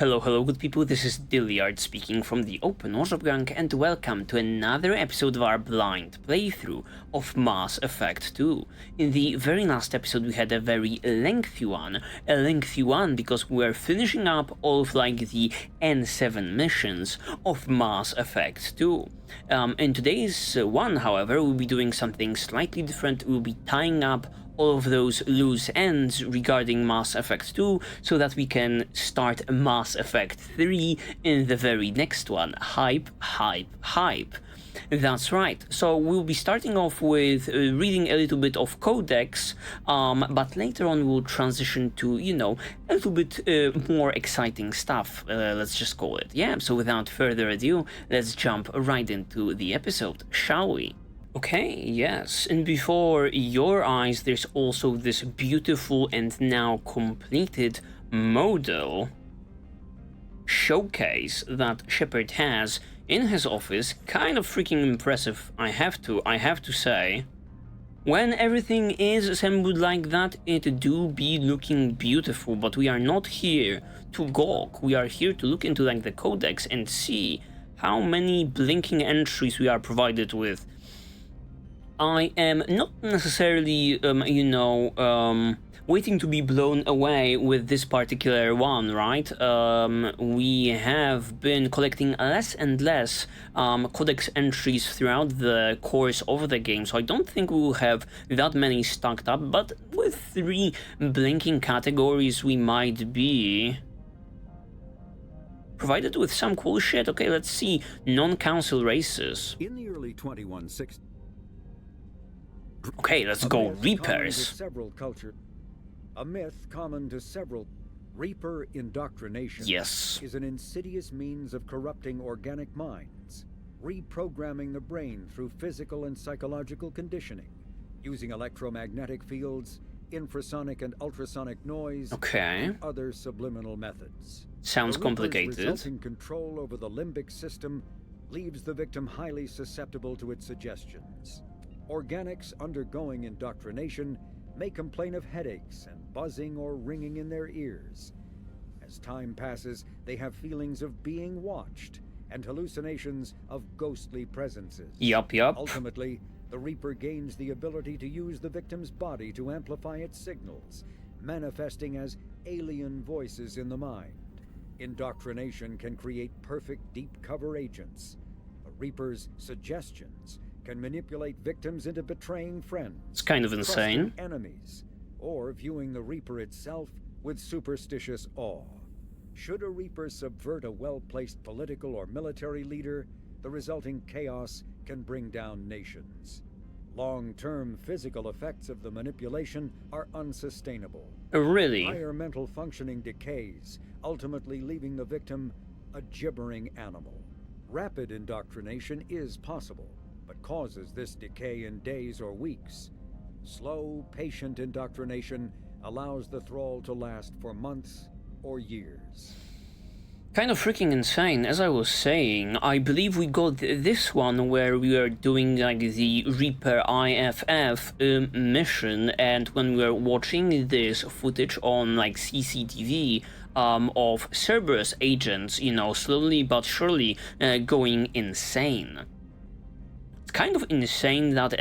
Hello good people, this is Dyliard speaking from the Open Workshop Gang, and welcome to another episode of our blind playthrough of Mass Effect 2. In the very last episode we had a very lengthy one, because we're finishing up all of the N7 missions of Mass Effect 2. In today's one, however, we'll be doing something slightly different. We'll be tying up all of those loose ends regarding Mass Effect 2 so that we can start Mass Effect 3 in the very next one. Hype. That's right. So we'll be starting off with reading a little bit of Codex, but later on we'll transition to, a little bit more exciting stuff, let's just call it. Yeah, so without further ado, let's jump right into the episode, shall we? Okay, yes, and before your eyes there's also this beautiful and now completed model showcase that Shepard has in his office. Kind of freaking impressive, I have to say. When everything is assembled like that, it do be looking beautiful, but we are not here to gawk. We are here to look into the Codex and see how many blinking entries we are provided with. I am not necessarily, waiting to be blown away with this particular one, right? We have been collecting less and less Codex entries throughout the course of the game, so I don't think we will have that many stocked up, but with 3 blinking categories we might be provided with some cool shit. Okay, let's see. Non-council races. In the early 2160s, okay, let's go. Reapers. A myth common to several. Reaper indoctrination, yes, is an insidious means of corrupting organic minds, reprogramming the brain through physical and psychological conditioning, using electromagnetic fields, infrasonic and ultrasonic noise, and other subliminal methods. Sounds complicated. The resulting control over the limbic system leaves the victim highly susceptible to its suggestions. Organics undergoing indoctrination may complain of headaches and buzzing or ringing in their ears. As time passes, they have feelings of being watched and hallucinations of ghostly presences. Yup. Ultimately, the Reaper gains the ability to use the victim's body to amplify its signals, manifesting as alien voices in the mind. Indoctrination can create perfect deep cover agents. The Reaper's suggestions can manipulate victims into betraying friends. It's kind of insane. Enemies, or viewing the Reaper itself with superstitious awe. Should a Reaper subvert a well-placed political or military leader, the resulting chaos can bring down nations. Long-term physical effects of the manipulation are unsustainable. Really? Higher mental functioning decays, ultimately leaving the victim a gibbering animal. Rapid indoctrination is possible, but causes this decay in days or weeks. Slow, patient indoctrination allows the thrall to last for months or years. Kind of freaking insane. As I was saying, I believe we got this one where we are doing the Reaper IFF mission, and when we were watching this footage on CCTV of Cerberus agents, slowly but surely going insane. It's kind of insane that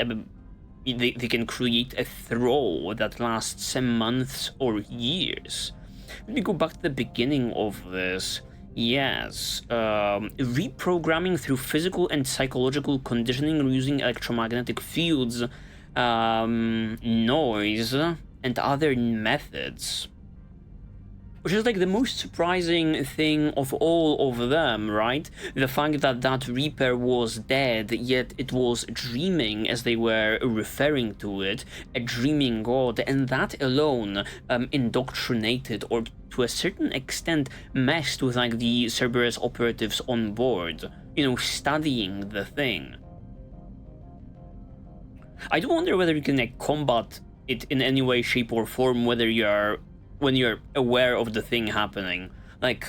they can create a thrall that lasts some months or years. Let me go back to the beginning of this. Yes, reprogramming through physical and psychological conditioning using electromagnetic fields, noise, and other methods. Which is the most surprising thing of all of them, right? The fact that that Reaper was dead, yet it was dreaming, as they were referring to it, a dreaming god, and that alone indoctrinated, or to a certain extent messed with the Cerberus operatives on board, studying the thing. I do wonder whether you can combat it in any way, shape or form, when you're aware of the thing happening,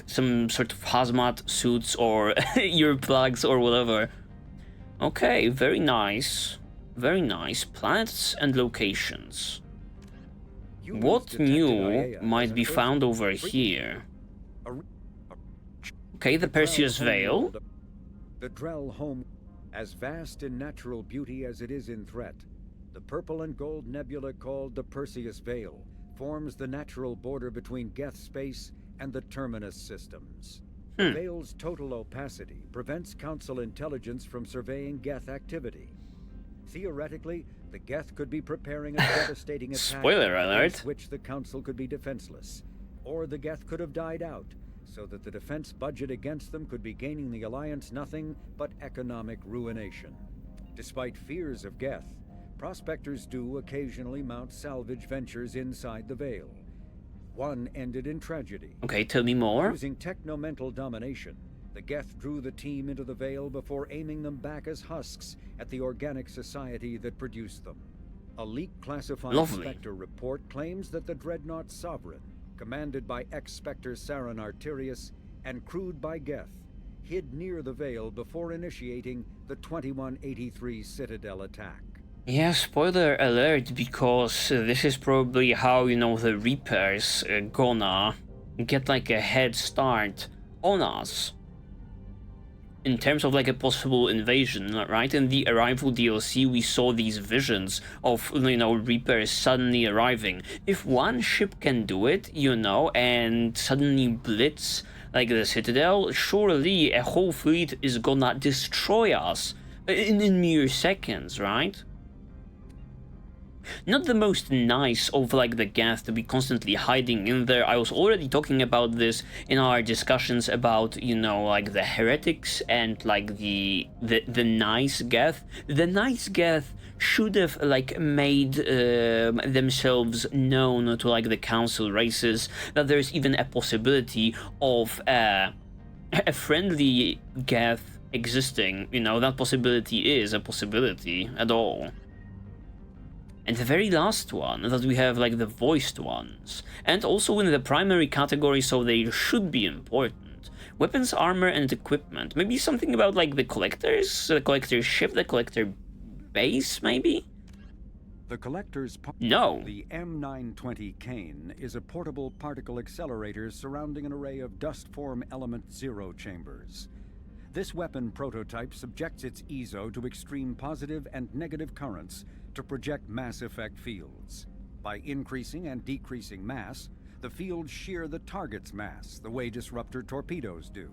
some sort of hazmat suits or earplugs or whatever. Okay, very nice. Planets and locations. What new might be found over here? Okay, the Perseus Veil. The Drell home, as vast in natural beauty as it is in threat, the purple and gold nebula called the Perseus Veil forms the natural border between Geth space and the Terminus systems. The Veil's total opacity prevents Council intelligence from surveying Geth activity. Theoretically, the Geth could be preparing a devastating attack Spoiler alert. against which the Council could be defenseless, or the Geth could have died out, so that the defense budget against them could be gaining the Alliance nothing but economic ruination. Despite fears of Geth, prospectors do occasionally mount salvage ventures inside the Veil. One ended in tragedy. Okay, tell me more. Using technomental domination, the Geth drew the team into the Veil before aiming them back as husks at the organic society that produced them. A leak-classified Spectre report claims that the Dreadnought Sovereign, commanded by ex-Spectre Sarin Arterius and crewed by Geth, hid near the Veil before initiating the 2183 Citadel attack. Yeah, spoiler alert, because this is probably how, you know, the Reapers gonna get like a head start on us. In terms of like a possible invasion, right? In the Arrival DLC, we saw these visions of, you know, Reapers suddenly arriving. If one ship can do it, you know, and suddenly blitz like the Citadel, surely a whole fleet is gonna destroy us in mere seconds, right? Not the most nice of like the Geth to be constantly hiding in there. I was already talking about this in our discussions about, you know, like the heretics and like the nice Geth. The nice Geth should have like made themselves known to like the council races, that there's even a possibility of a friendly Geth existing. You know, that possibility is a possibility at all. And the very last one, that we have like the voiced ones, and also in the primary category, so they should be important. Weapons, armor, and equipment. Maybe something about like the collectors ship, the collector base, maybe? The collector's no. The M920 Kane is a portable particle accelerator surrounding an array of dust-form element zero chambers. This weapon prototype subjects its EZO to extreme positive and negative currents to project mass effect fields. By increasing and decreasing mass, the fields shear the target's mass, the way disruptor torpedoes do.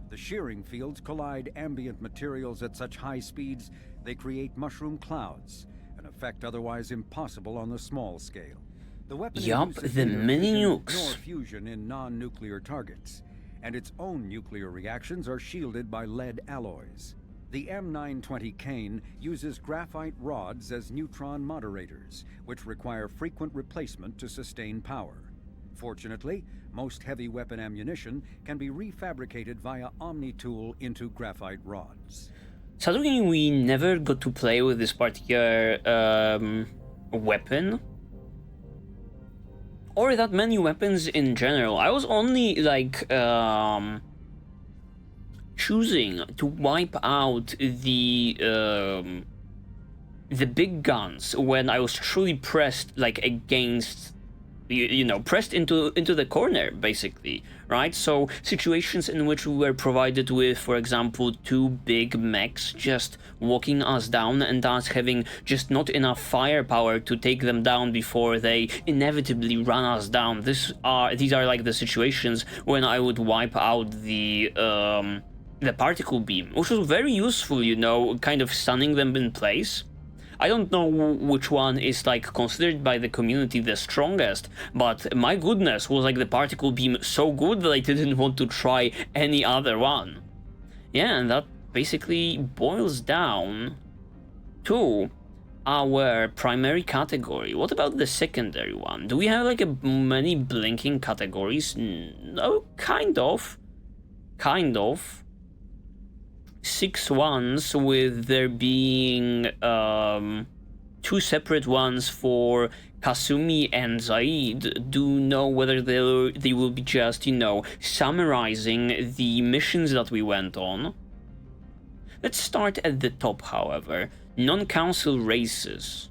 The shearing fields collide ambient materials at such high speeds they create mushroom clouds, an effect otherwise impossible on the small scale. The weapon the mini nukes. Nor fusion in non-nuclear targets, and its own nuclear reactions are shielded by lead alloys. The M920 Kane uses graphite rods as neutron moderators, which require frequent replacement to sustain power. Fortunately, most heavy weapon ammunition can be refabricated via Omni-Tool into graphite rods. Sadly, we never got to play with this particular weapon. Or that many weapons in general. I was only like choosing to wipe out the big guns when I was truly pressed like against, you know, pressed into the corner, basically, right? So situations in which we were provided with, for example, two big mechs just walking us down and us having just not enough firepower to take them down before they inevitably run us down. These are like the situations when I would wipe out the particle beam, which was very useful, you know, kind of stunning them in place. I don't know which one is like considered by the community the strongest, but my goodness, was like the particle beam so good that I didn't want to try any other one. Yeah, and that basically boils down to our primary category. What about the secondary one? Do we have like many blinking categories? No, kind of. 6 ones, with there being 2 separate ones for Kasumi and Zaid. Do know whether they will be just, you know, summarizing the missions that we went on. Let's start at the top, however. Non-council races.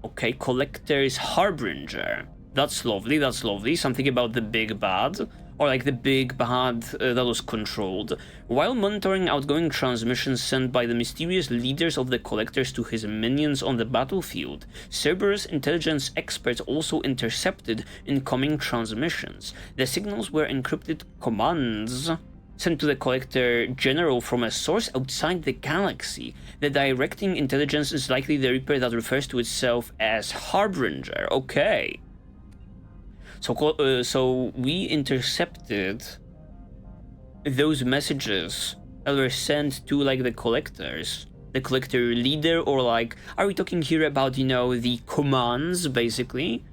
Okay, Collector's Harbinger. That's lovely, that's lovely. Something about the big bad, or like the big bad that was controlled. While monitoring outgoing transmissions sent by the mysterious leaders of the Collectors to his minions on the battlefield, Cerberus intelligence experts also intercepted incoming transmissions. The signals were encrypted commands sent to the Collector General from a source outside the galaxy. The directing intelligence is likely the Reaper that refers to itself as Harbinger. Okay. So we intercepted those messages that were sent to like the Collectors, the Collector leader, or like, are we talking here about, you know, the commands basically?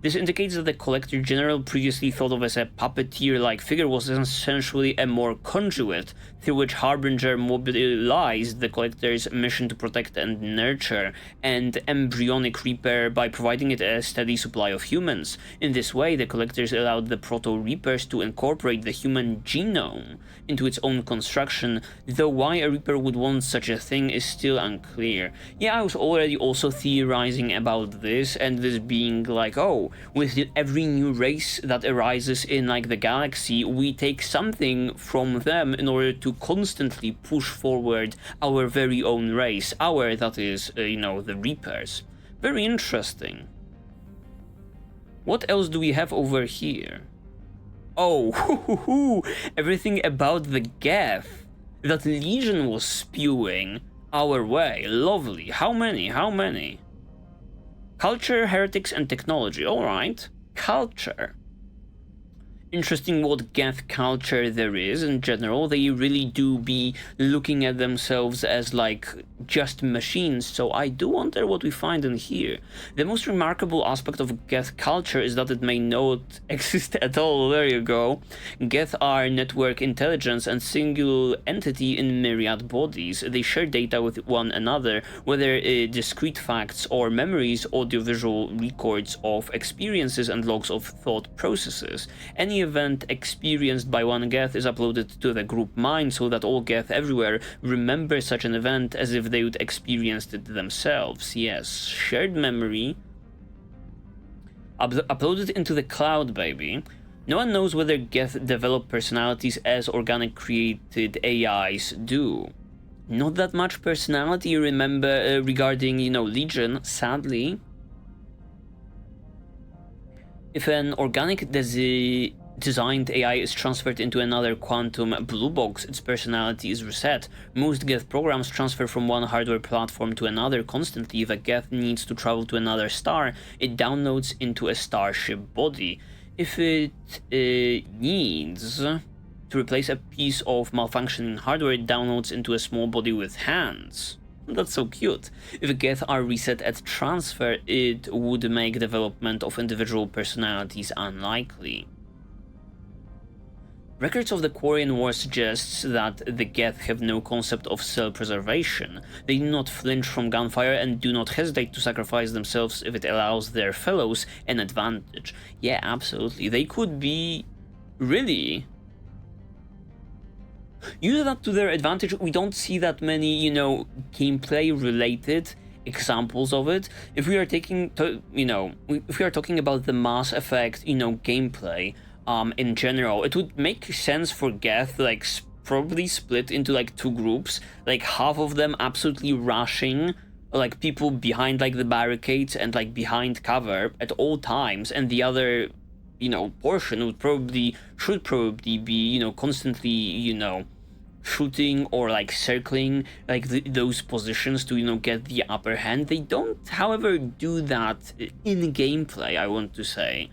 This indicates that the Collector General, previously thought of as a puppeteer-like figure, was essentially a more conduit through which Harbinger mobilized the Collector's mission to protect and nurture an embryonic Reaper by providing it a steady supply of humans. In this way, the Collectors allowed the Proto-Reapers to incorporate the human genome into its own construction, though why a Reaper would want such a thing is still unclear. Yeah, I was already also theorizing about this, and this being like, oh, with every new race that arises in like the galaxy, we take something from them in order to constantly push forward our very own race, that is, you know, the Reapers. Very interesting. What else do we have over here? Oh, everything about the Geth that Legion was spewing our way. Lovely. How many? Culture, heretics, and technology. Alright. Culture. Interesting what Geth culture there is in general. They really do be looking at themselves as like just machines, so I do wonder what we find in here. The most remarkable aspect of Geth culture is that it may not exist at all. There you go. Geth are network intelligence and single entity in myriad bodies. They share data with one another, whether discrete facts or memories, audiovisual records of experiences and logs of thought processes. Any event experienced by one Geth is uploaded to the group mind so that all Geth everywhere remember such an event as if they would experienced it themselves. Yes, shared memory. Uploaded into the cloud, baby. No one knows whether Geth develop personalities as organic created AIs do. Not that much personality, remember, regarding, you know, Legion, sadly. If an organic designed AI is transferred into another quantum blue box, its personality is reset. Most Geth programs transfer from one hardware platform to another constantly. If a Geth needs to travel to another star, it downloads into a starship body. If it needs to replace a piece of malfunctioning hardware, it downloads into a small body with hands. That's so cute. If Geth are reset at transfer, it would make development of individual personalities unlikely. Records of the Quarian War suggests that the Geth have no concept of self-preservation. They do not flinch from gunfire and do not hesitate to sacrifice themselves if it allows their fellows an advantage. Yeah, absolutely. They could be really use that to their advantage. We don't see that many, you know, gameplay-related examples of it. If we are taking, if we are talking about the Mass Effect, you know, gameplay, in general, it would make sense for Geth, like, probably split into, like, two groups, like, half of them absolutely rushing, like, people behind, like, the barricades and, like, behind cover at all times, and the other, you know, portion should probably be, you know, constantly, you know, shooting or, like, circling, like, those positions to, you know, get the upper hand. They don't, however, do that in gameplay, I want to say.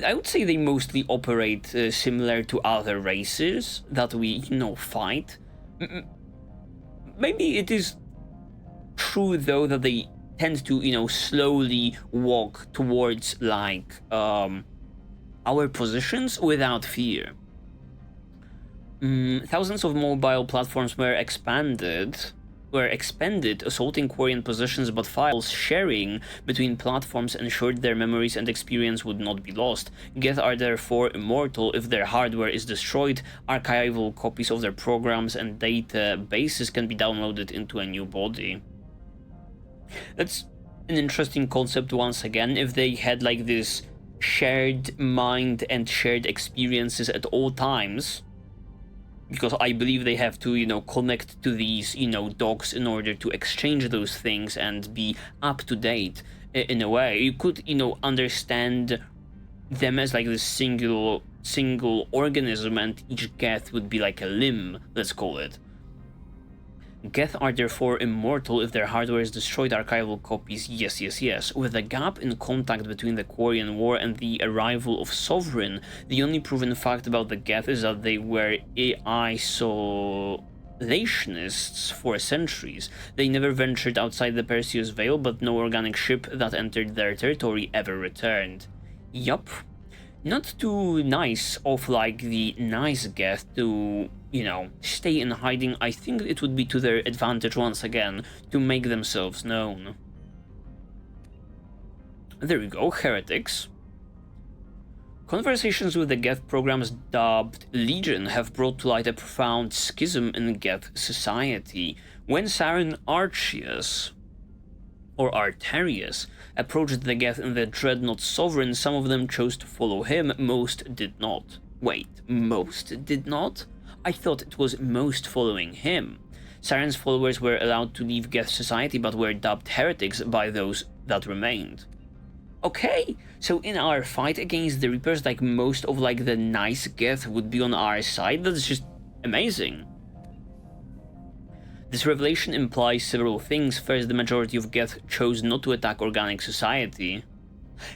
I would say they mostly operate similar to other races that we, you know, fight. Maybe it is true, though, that they tend to, you know, slowly walk towards, like, our positions without fear. Thousands of mobile platforms were expended assaulting Quarian positions, but files sharing between platforms ensured their memories and experience would not be lost. Geth are therefore immortal. If their hardware is destroyed, archival copies of their programs and databases can be downloaded into a new body. That's an interesting concept once again if they had like this shared mind and shared experiences at all times, because I believe they have to, you know, connect to these, you know, docs in order to exchange those things and be up to date in a way. You could, you know, understand them as like this single organism, and each Geth would be like a limb, let's call it. Geth are therefore immortal if their hardware is destroyed. Archival copies, yes. With the gap in contact between the Quarian War and the arrival of Sovereign, the only proven fact about the Geth is that they were isolationists for centuries. They never ventured outside the Perseus Veil, but no organic ship that entered their territory ever returned. Yup. Not too nice of like the nice Geth to, you know, stay in hiding. I think it would be to their advantage once again to make themselves known. There we go, heretics. Conversations with the Geth programs dubbed Legion have brought to light a profound schism in Geth society. When Saren Archius, or Arterius, approached the Geth in the Dreadnought Sovereign, some of them chose to follow him, most did not. Wait, most did not? I thought it was most following him. Saren's followers were allowed to leave Geth society but were dubbed heretics by those that remained. Okay, so in our fight against the Reapers, like most of like the nice Geth would be on our side. That's just amazing. This revelation implies several things. First, the majority of Geth chose not to attack organic society.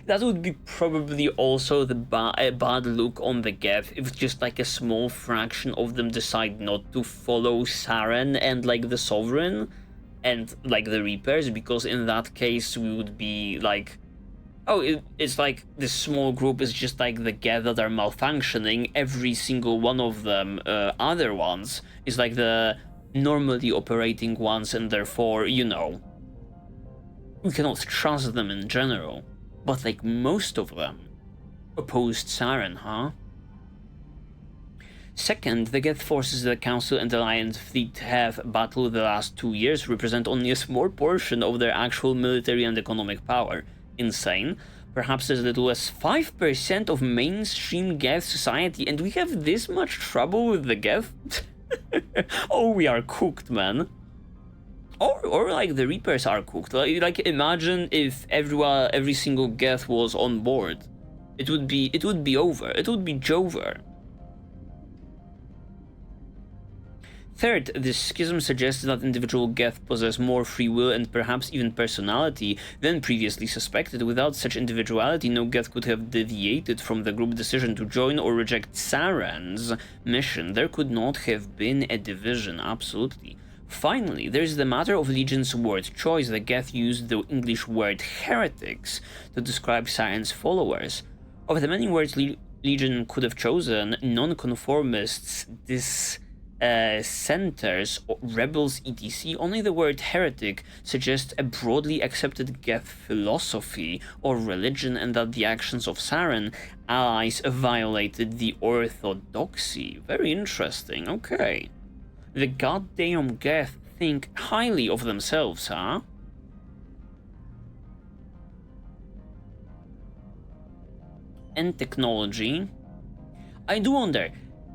That would be probably also the bad look on the Geth if just like a small fraction of them decide not to follow Saren and like the Sovereign and like the Reapers, because in that case we would be like, oh, it's like this small group is just like the Geth that are malfunctioning. Every single one of them, other ones, is like the normally operating ones, and therefore, you know, we cannot trust them in general. But like most of them opposed Saren, huh? Second, the Geth forces the Council and Alliance fleet have battled the last 2 years represent only a small portion of their actual military and economic power. Insane. Perhaps as little as 5% of mainstream Geth society, and we have this much trouble with the Geth? Oh, we are cooked, man. Or like the Reapers are cooked. Like imagine if every single Geth was on board. It would be over. It would be Jover. Third, this schism suggests that individual Geth possess more free will and perhaps even personality than previously suspected. Without such individuality, no Geth could have deviated from the group decision to join or reject Saren's mission. There could not have been a division, absolutely. Finally, there is the matter of Legion's word choice. The Geth used the English word heretics to describe Saren's followers. Of the many words Legion could have chosen, nonconformists, dissenters, rebels, etc., only the word heretic suggests a broadly accepted Geth philosophy or religion, and that the actions of Saren allies violated the orthodoxy. Very interesting, okay. The goddamn Geth think highly of themselves, huh? And technology. I do wonder,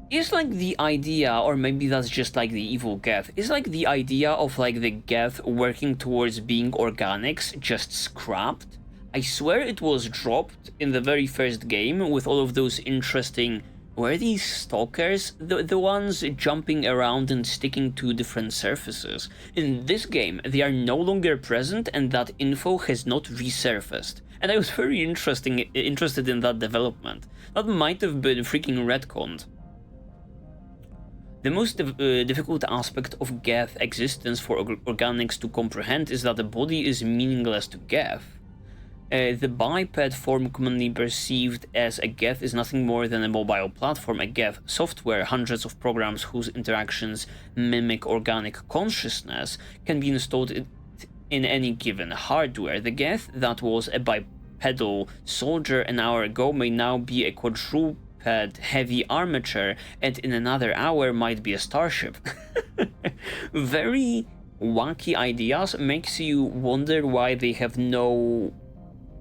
is like the idea, or maybe that's just like the evil Geth, is like the idea of like the Geth working towards being organics just scrapped? I swear it was dropped in the very first game with all of those interesting... Were these stalkers? The ones jumping around and sticking to different surfaces. In this game, they are no longer present and that info has not resurfaced. And I was very interested in that development. That might have been freaking retconned. The most difficult aspect of Geth existence for organics to comprehend is that the body is meaningless to Geth. The biped form commonly perceived as a Geth is nothing more than a mobile platform, a Geth software. Hundreds of programs whose interactions mimic organic consciousness can be installed in any given hardware. The Geth that was a bipedal soldier an hour ago may now be a quadruped heavy armature, and in another hour might be a starship. Very wacky ideas makes you wonder why they have no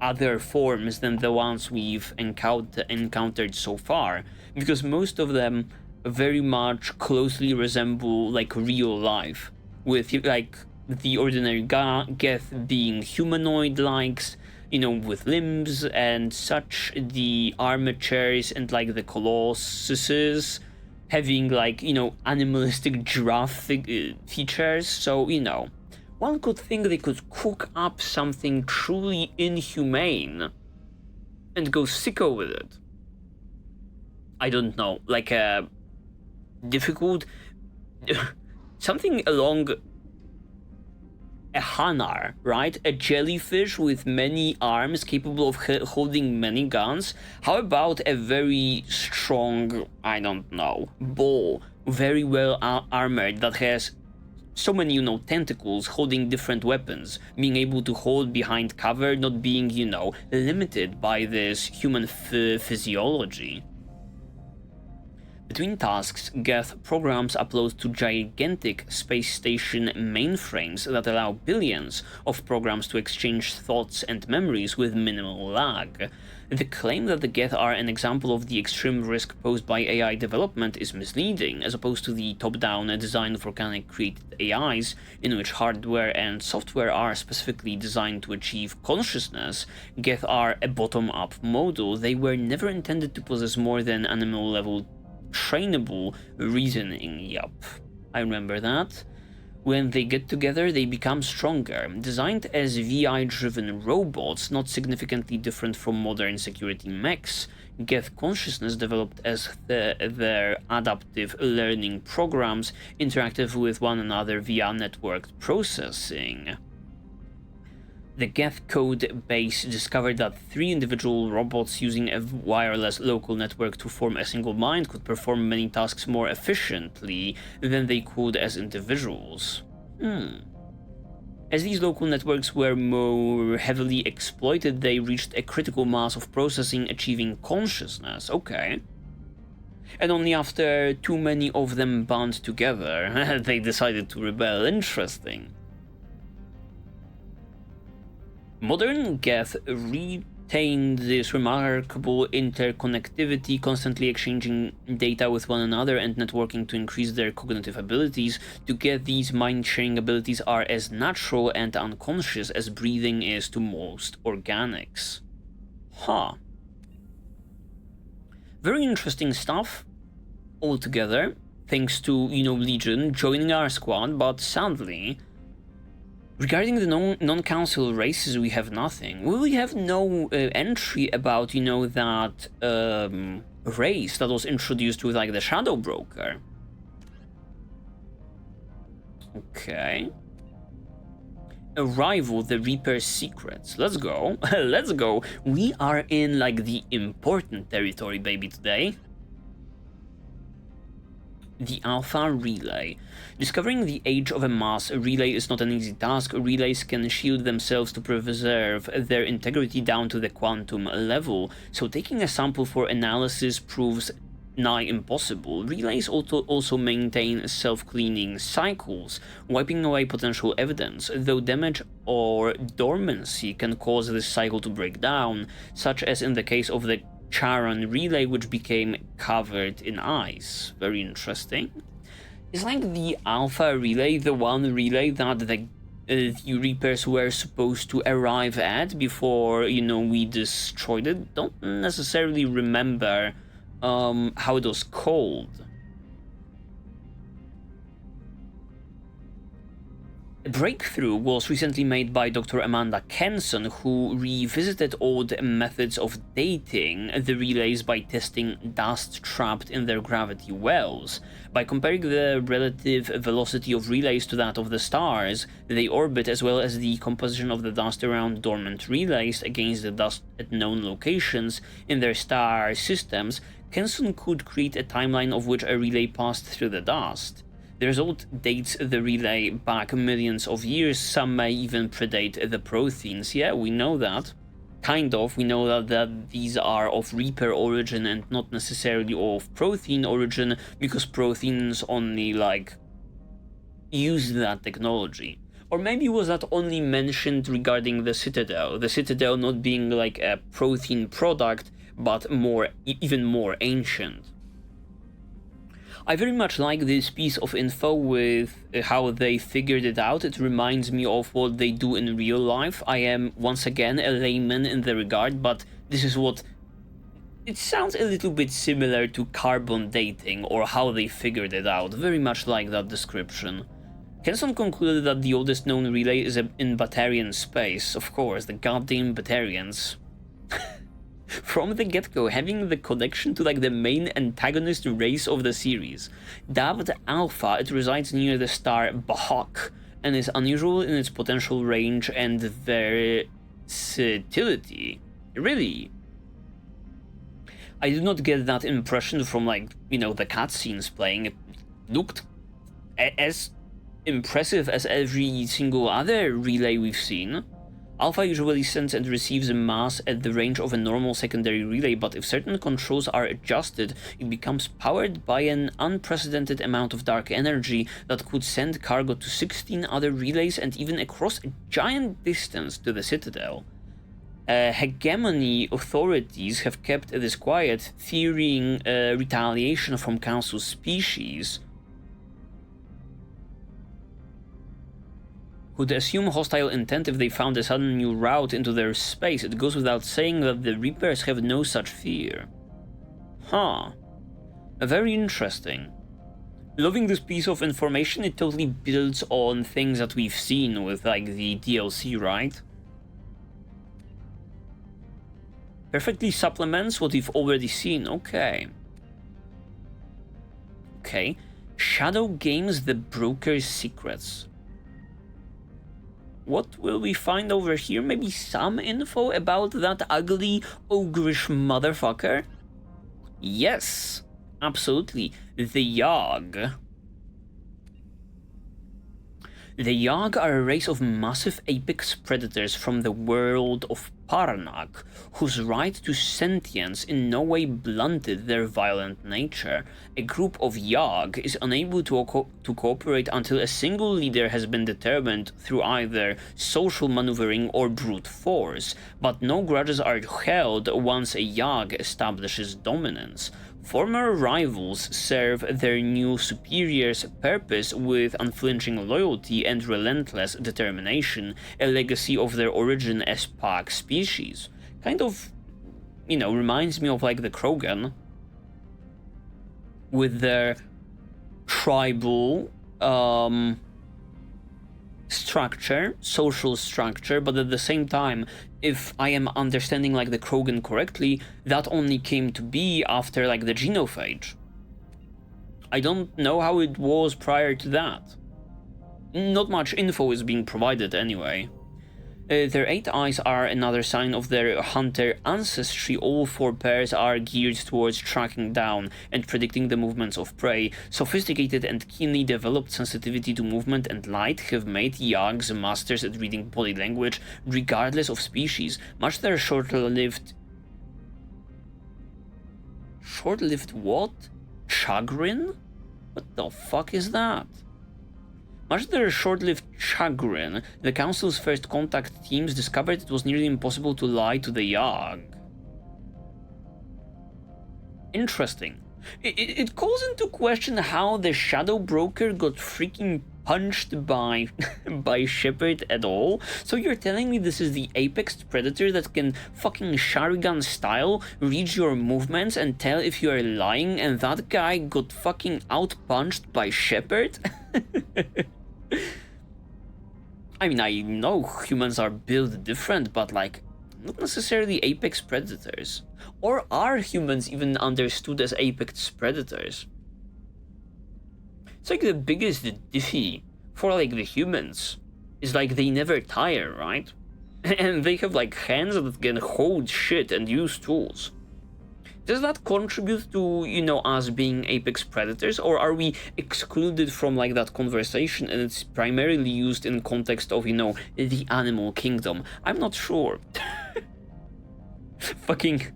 other forms than the ones we've encountered so far, because most of them very much closely resemble like real life, with like the ordinary Geth being humanoid-like, you know, with limbs and such, the armatures and like the colossuses having like, you know, animalistic giraffe features. So, you know, one could think they could cook up something truly inhumane and go sicko with it. I don't know, like a difficult something along a hanar, right? A jellyfish with many arms capable of holding many guns. How about a very strong, I don't know, bull, very well armored, that has so many, you know, tentacles holding different weapons, being able to hold behind cover, not being, you know, limited by this human physiology. Between tasks, Geth programs upload to gigantic space station mainframes that allow billions of programs to exchange thoughts and memories with minimal lag. The claim that the Geth are an example of the extreme risk posed by AI development is misleading, as opposed to the top-down design of organic created AIs, in which hardware and software are specifically designed to achieve consciousness. Geth are a bottom-up model. They were never intended to possess more than animal-level trainable reasoning. Yup, I remember that. When they get together, they become stronger. Designed as VI-driven robots, not significantly different from modern security mechs, Geth consciousness developed as their adaptive learning programs interactive with one another via networked processing. The Geth code base discovered that 3 individual robots using a wireless local network to form a single mind could perform many tasks more efficiently than they could as individuals. As these local networks were more heavily exploited, they reached a critical mass of processing, achieving consciousness. Okay. And only after too many of them band together, they decided to rebel. Interesting. Modern Geth retained this remarkable interconnectivity, constantly exchanging data with one another and networking to increase their cognitive abilities. To get these mind-sharing abilities are as natural and unconscious as breathing is to most organics. Huh. Very interesting stuff altogether, thanks to, you know, Legion joining our squad, but sadly, regarding the non-council races, we have nothing. We have no entry about, you know, that race that was introduced with, like, the Shadow Broker. Okay. Arrival, the Reaper's Secrets. Let's go. Let's go. We are in, like, the important territory, baby, today. The Alpha Relay. Discovering the age of a mass relay is not an easy task. Relays can shield themselves to preserve their integrity down to the quantum level, so taking a sample for analysis proves nigh impossible. Relays also maintain self-cleaning cycles, wiping away potential evidence, though damage or dormancy can cause this cycle to break down, such as in the case of the Charon relay, which became covered in ice. Very interesting. Is like the Alpha relay the one relay that the Reapers were supposed to arrive at before, you know, we destroyed it? Don't necessarily remember how it was called. A breakthrough was recently made by Dr. Amanda Kenson, who revisited old methods of dating the relays by testing dust trapped in their gravity wells. By comparing the relative velocity of relays to that of the stars they orbit, as well as the composition of the dust around dormant relays against the dust at known locations in their star systems, Kenson could create a timeline of which a relay passed through the dust. The result dates the relay back millions of years. Some may even predate the Protheans. Yeah, we know that. Kind of. We know that these are of Reaper origin and not necessarily of Prothean origin, because Protheans only, like, use that technology. Or maybe was that only mentioned regarding the Citadel? The Citadel not being like a protein product, but even more ancient. I very much like this piece of info with how they figured it out. It reminds me of what they do in real life. I am, once again, a layman in the regard, but this is what... It sounds a little bit similar to carbon dating, or how they figured it out. Very much like that description. Kenson concluded that the oldest known relay is in Batarian space. Of course, the goddamn Batarians. From the get-go, having the connection to like the main antagonist race of the series. Dubbed Alpha, it resides near the star Bahak, and is unusual in its potential range and versatility. Really? I did not get that impression from like, you know, the cutscenes playing. It looked as impressive as every single other relay we've seen. Alpha usually sends and receives a mass at the range of a normal secondary relay, but if certain controls are adjusted, it becomes powered by an unprecedented amount of dark energy that could send cargo to 16 other relays and even across a giant distance to the Citadel. Hegemony authorities have kept this quiet, fearing retaliation from Council species, who'd assume hostile intent if they found a sudden new route into their space. It goes without saying that the Reapers have no such fear. Huh. Very interesting. Loving this piece of information. It totally builds on things that we've seen with, like, the DLC, right? Perfectly supplements what we've already seen. Okay. Okay. Shadow Games The Broker's Secrets. What will we find over here? Maybe some info about that ugly, ogreish motherfucker? Yes, absolutely. The Yog. The Yog are a race of massive apex predators from the world of Parnak, whose right to sentience in no way blunted their violent nature. A group of Yog is unable to cooperate until a single leader has been determined through either social maneuvering or brute force, but no grudges are held once a Yog establishes dominance. Former rivals serve their new superior's purpose with unflinching loyalty and relentless determination, a legacy of their origin as pack species. Kind of, you know, reminds me of like the Krogan, with their tribal structure, social structure, but at the same time, if I am understanding like the Krogan correctly, that only came to be after like the genophage. I don't know how it was prior to that. Not much info is being provided anyway. Their 8 eyes are another sign of their hunter ancestry. All 4 pairs are geared towards tracking down and predicting the movements of prey. Sophisticated and keenly developed sensitivity to movement and light have made Yogs masters at reading body language, regardless of species. Much their short-lived what? Chagrin? What the fuck is that? Much to their short-lived chagrin, the Council's first contact teams discovered it was nearly impossible to lie to the Yog. Interesting. It calls into question how the Shadow Broker got freaking punched by by Shepard at all. So you're telling me this is the apex predator that can fucking Sharingan style read your movements and tell if you are lying, and that guy got fucking out-punched by Shepard? I mean, I know humans are built different, but like, not necessarily apex predators. Or are humans even understood as apex predators? It's like the biggest diffy for like the humans is like they never tire, right? And they have like hands that can hold shit and use tools. Does that contribute to, you know, us being apex predators, or are we excluded from like that conversation and it's primarily used in context of, you know, the animal kingdom? I'm not sure. Fucking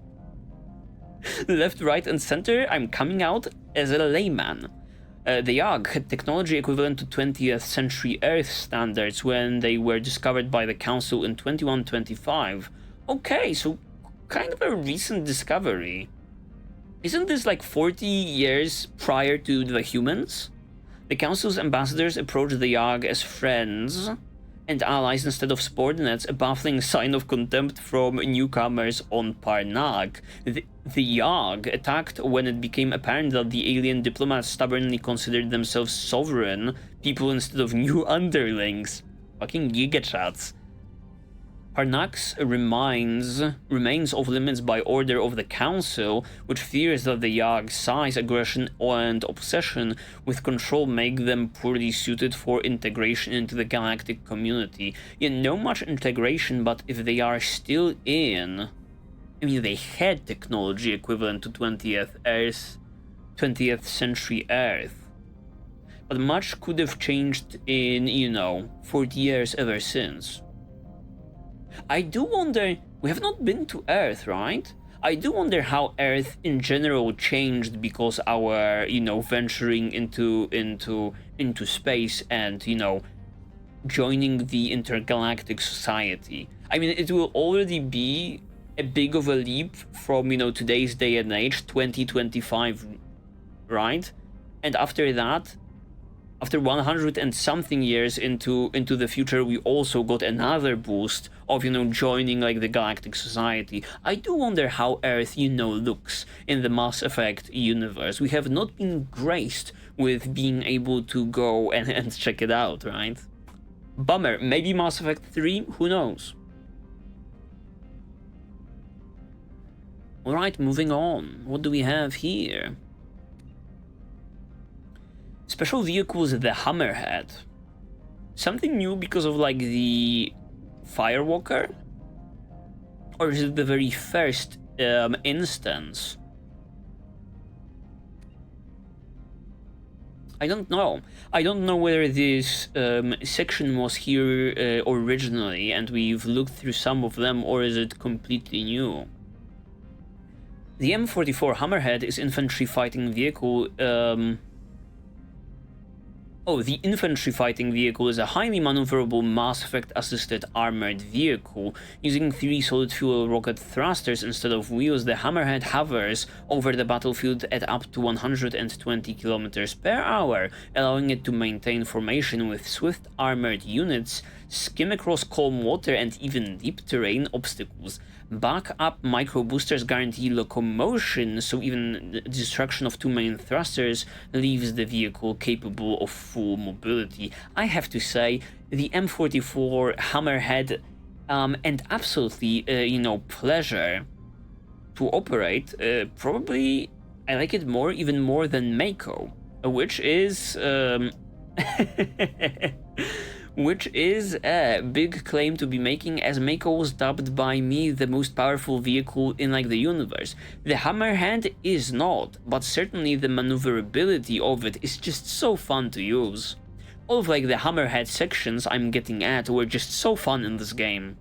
left, right, and center, I'm coming out as a layman. The Yag had technology equivalent to 20th century Earth standards when they were discovered by the Council in 2125. Okay, so kind of a recent discovery. Isn't this like 40 years prior to the humans? The Council's ambassadors approached the Yag as friends and allies instead of subordinates, a baffling sign of contempt from newcomers on Parnag. The Yag attacked when it became apparent that the alien diplomats stubbornly considered themselves sovereign people instead of new underlings. Fucking gigachats. Parnax remains off limits by order of the Council, which fears that the Yag's size, aggression, and obsession with control make them poorly suited for integration into the galactic community. Yet no much integration, but if they are still in... I mean, they had technology equivalent to 20th century Earth. But much could have changed in, 40 years ever since. I do wonder, we have not been to Earth, right? I do wonder how Earth in general changed because our, venturing into space and, joining the intergalactic society. I mean, it will already be a big of a leap from, today's day and age, 2025, right? And after that, after 100 and something years into the future, we also got another boost of, joining like the galactic society. I do wonder how Earth, looks in the Mass Effect universe. We have not been graced with being able to go and check it out, right? Bummer. Maybe Mass Effect 3? Who knows? Alright, moving on. What do we have here? Special vehicles, the Hammerhead. Something new because of like the Firewalker? Or is it the very first instance? I don't know. I don't know whether this section was here originally and we've looked through some of them, or is it completely new? The M44 Hammerhead is infantry fighting vehicle. The infantry fighting vehicle is a highly maneuverable Mass Effect assisted armored vehicle. Using 3 solid fuel rocket thrusters instead of wheels, the Hammerhead hovers over the battlefield at up to 120 km per hour, allowing it to maintain formation with swift armored units, skim across calm water and even deep terrain obstacles. Backup micro boosters guarantee locomotion, so even the destruction of 2 main thrusters leaves the vehicle capable of full mobility. I have to say, the M44 Hammerhead, and absolutely, pleasure to operate. Probably, I like it even more than Mako, which is, which is a big claim to be making, as Mako was dubbed by me the most powerful vehicle in the universe. The Hammerhead is not, but certainly the maneuverability of it is just so fun to use. All of the Hammerhead sections I'm getting at were just so fun in this game.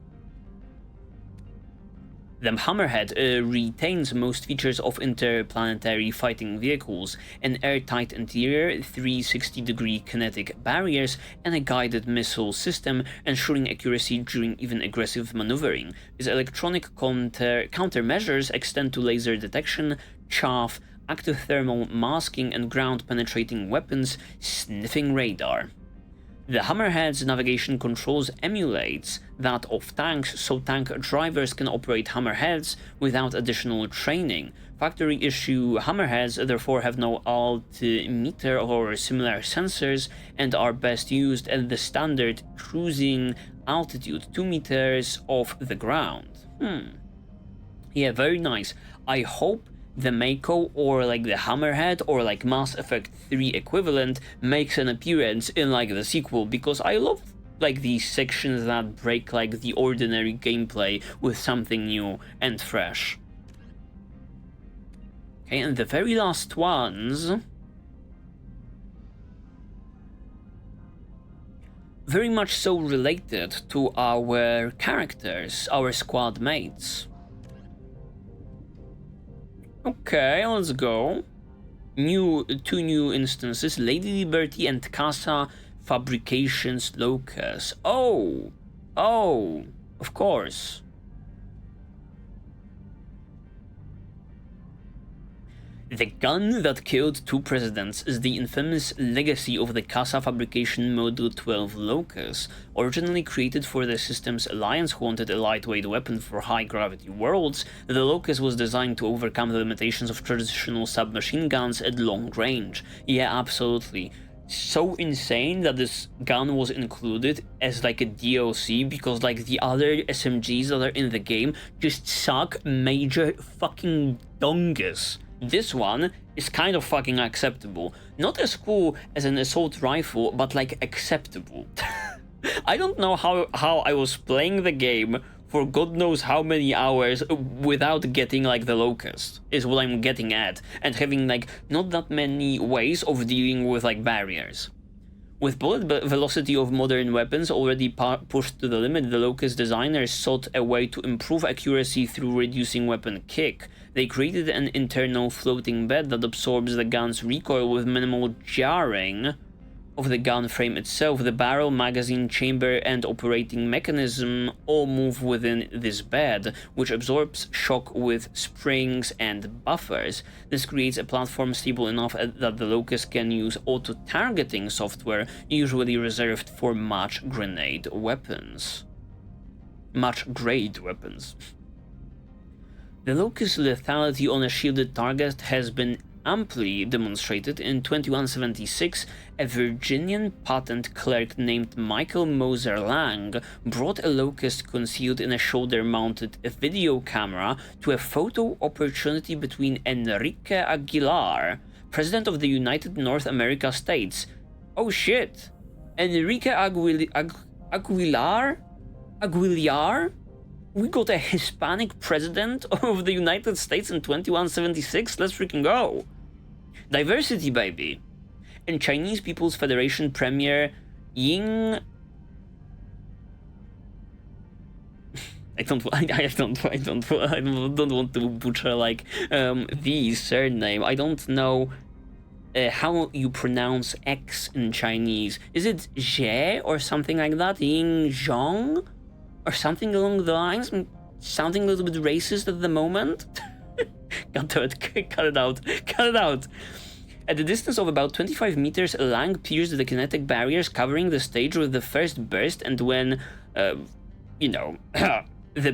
The Hammerhead retains most features of interplanetary fighting vehicles: an airtight interior, 360-degree kinetic barriers, and a guided missile system, ensuring accuracy during even aggressive maneuvering. Its electronic countermeasures extend to laser detection, chaff, active thermal masking, and ground-penetrating weapons, sniffing radar. The Hammerhead's navigation controls emulates that of tanks, so tank drivers can operate Hammerheads without additional training. Factory-issue Hammerheads therefore have no altimeter or similar sensors and are best used at the standard cruising altitude, 2 meters off the ground. Yeah, very nice. I hope the Mako or the Hammerhead or Mass Effect 3 equivalent makes an appearance in the sequel, because I love these sections that break the ordinary gameplay with something new and fresh. Okay, and the very last ones, very much so related to our characters, our squad mates. Okay, let's go. Two new instances, Lady Liberty and Casa Fabrications Locus. Oh, of course. The gun that killed two presidents is the infamous legacy of the Casa Fabrication Model 12 Locus. Originally created for the system's Alliance who wanted a lightweight weapon for high-gravity worlds, the Locus was designed to overcome the limitations of traditional submachine guns at long range. Yeah, absolutely. So insane that this gun was included as like a DLC, because like the other SMGs that are in the game just suck major fucking dongus. This one is kind of fucking acceptable. Not as cool as an assault rifle, but like acceptable. I don't know how I was playing the game for God knows how many hours without getting like the Locust, is what I'm getting at, and having like not that many ways of dealing with like barriers. With bullet velocity of modern weapons already pushed to the limit, the Locust designers sought a way to improve accuracy through reducing weapon kick. They created an internal floating bed that absorbs the gun's recoil with minimal jarring of the gun frame itself. The barrel, magazine, chamber, and operating mechanism all move within this bed, which absorbs shock with springs and buffers. This creates a platform stable enough that the Locust can use auto-targeting software, usually reserved for match-grade weapons. The Locust lethality on a shielded target has been amply demonstrated. In 2176, a Virginian patent clerk named Michael Moser Lang brought a Locust concealed in a shoulder-mounted video camera to a photo opportunity between Enrique Aguilar, President of the United North America States. Oh shit! Enrique Aguilar? We got a Hispanic president of the United States in 2176? Let's freaking go! Diversity, baby! And Chinese People's Federation Premier Ying... I don't want to butcher like the surname. I don't know how you pronounce X in Chinese. Is it Zhe or something like that? Ying Zhong? Or something along the lines? I'm sounding a little bit racist at the moment. Cut it out. At a distance of about 25 meters, Lang pierced the kinetic barriers covering the stage with the first burst, and when, the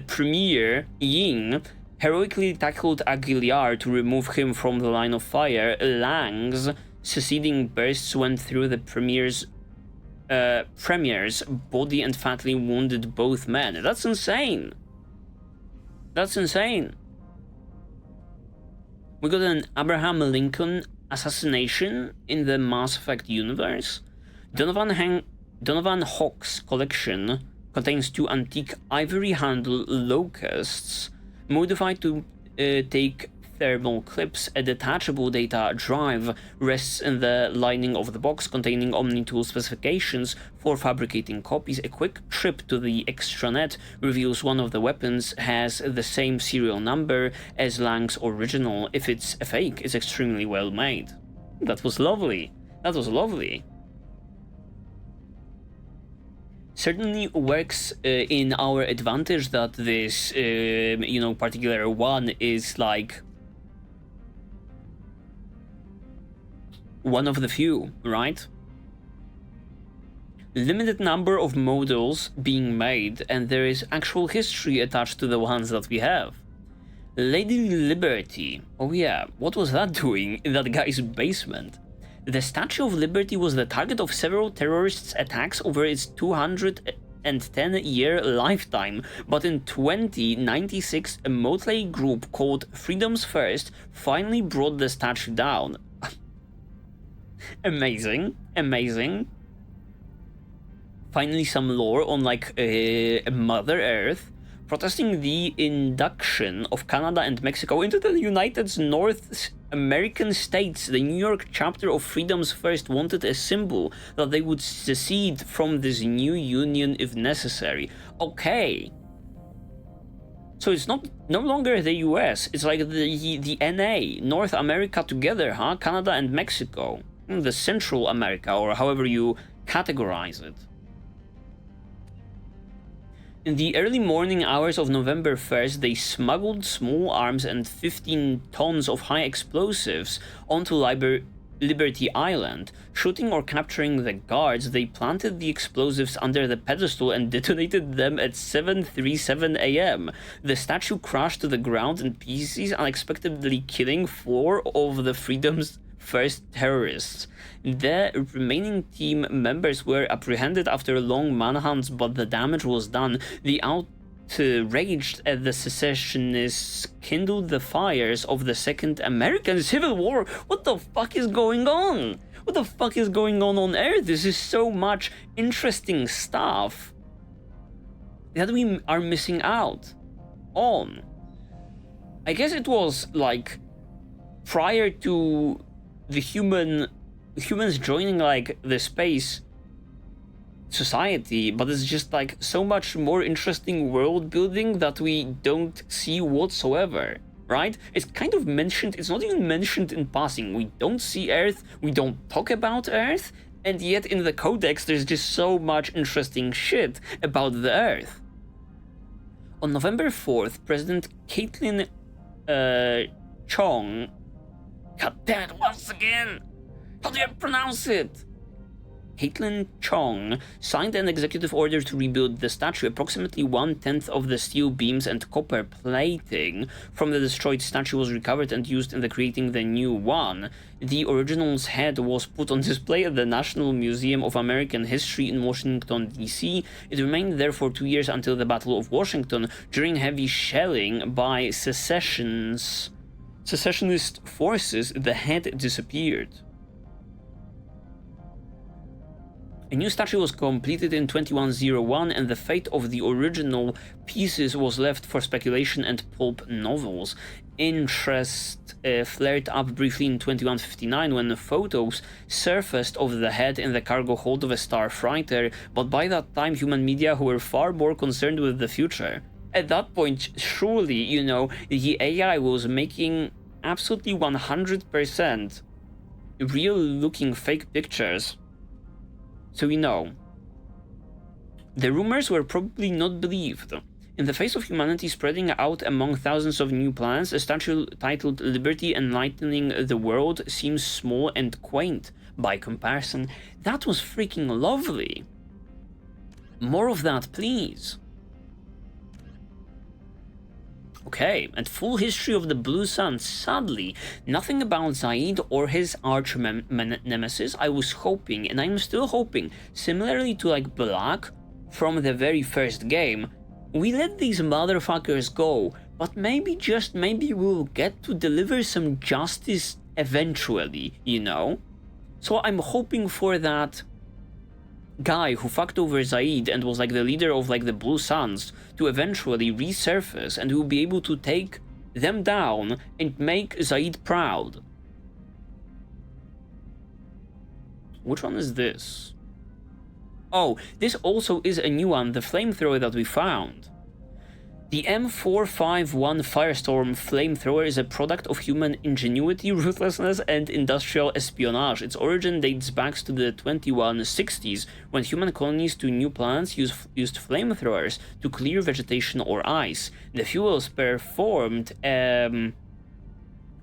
Premier, Ying, heroically tackled Aguilar to remove him from the line of fire, Lang's succeeding bursts went through the Premier's body and fatally wounded both men. That's insane. We got an Abraham Lincoln assassination in the Mass Effect universe. Donovan Hawk's collection contains two antique ivory handle Locusts modified to take thermal clips. A detachable data drive rests in the lining of the box containing Omnitool specifications for fabricating copies. A quick trip to the extranet reveals one of the weapons has the same serial number as Lang's original. If it's a fake, it's extremely well made. That was lovely. Certainly works in our advantage that this, particular one is like one of the few, right? Limited number of models being made, and there is actual history attached to the ones that we have. Lady Liberty. Oh yeah, what was that doing in that guy's basement? The Statue of Liberty was the target of several terrorists' attacks over its 210-year lifetime, but in 2096, a motley group called Freedom's First finally brought the statue down. Amazing. Finally some lore on like Mother Earth. Protesting the induction of Canada and Mexico into the United North American states, the New York chapter of Freedom's First wanted a symbol that they would secede from this new union if necessary. Okay. So it's no longer the US, it's like the NA, North America together, huh? Canada and Mexico. The Central America, or however you categorize it. In the early morning hours of November 1st, they smuggled small arms and 15 tons of high explosives onto Liberty Island. Shooting or capturing the guards, they planted the explosives under the pedestal and detonated them at 7:37 a.m. The statue crashed to the ground in pieces, unexpectedly killing 4 of the Freedom's first terrorists. The remaining team members were apprehended after long manhunts, but the damage was done. The outraged at the secessionists kindled the fires of the Second American Civil War. What the fuck is going on? What the fuck is going on Earth? This is so much interesting stuff that we are missing out on. I guess it was like prior to the humans joining like the space society, but it's just like so much more interesting world building that we don't see whatsoever, right? It's kind of mentioned, it's not even mentioned in passing. We don't see Earth, we don't talk about Earth, and yet in the Codex there's just so much interesting shit about the Earth. On November 4th, President Caitlin Chong, God damn it, once again! How do you pronounce it? Caitlin Chong signed an executive order to rebuild the statue. Approximately 1/10 of the steel beams and copper plating from the destroyed statue was recovered and used in creating the new one. The original's head was put on display at the National Museum of American History in Washington, D.C. It remained there for 2 years until the Battle of Washington. During heavy shelling by secessionist forces, the head disappeared. A new statue was completed in 2101, and the fate of the original pieces was left for speculation and pulp novels. Interest flared up briefly in 2159 when photos surfaced of the head in the cargo hold of a starfighter, but by that time human media who were far more concerned with the future. At that point, surely, you know, the AI was making absolutely 100% real-looking fake pictures. So we know. The rumors were probably not believed. In the face of humanity spreading out among thousands of new planets, a statue titled Liberty Enlightening the World seems small and quaint by comparison. That was freaking lovely. More of that, please. Okay, and full history of the Blue Sun. Sadly, nothing about Zaid or his arch-nemesis. I was hoping, and I'm still hoping, similarly to like Black from the very first game, we let these motherfuckers go, but maybe, just maybe, we'll get to deliver some justice eventually, you know? So I'm hoping for that guy who fucked over Zaid and was like the leader of like the Blue Suns to eventually resurface, and we'll be able to take them down and make Zaid proud. Which one is this? Oh, this also is a new one, the flamethrower that we found. The M451 Firestorm flamethrower is a product of human ingenuity, ruthlessness, and industrial espionage. Its origin dates back to the 2160s, when human colonies to new planets used flamethrowers to clear vegetation or ice. The fuels performed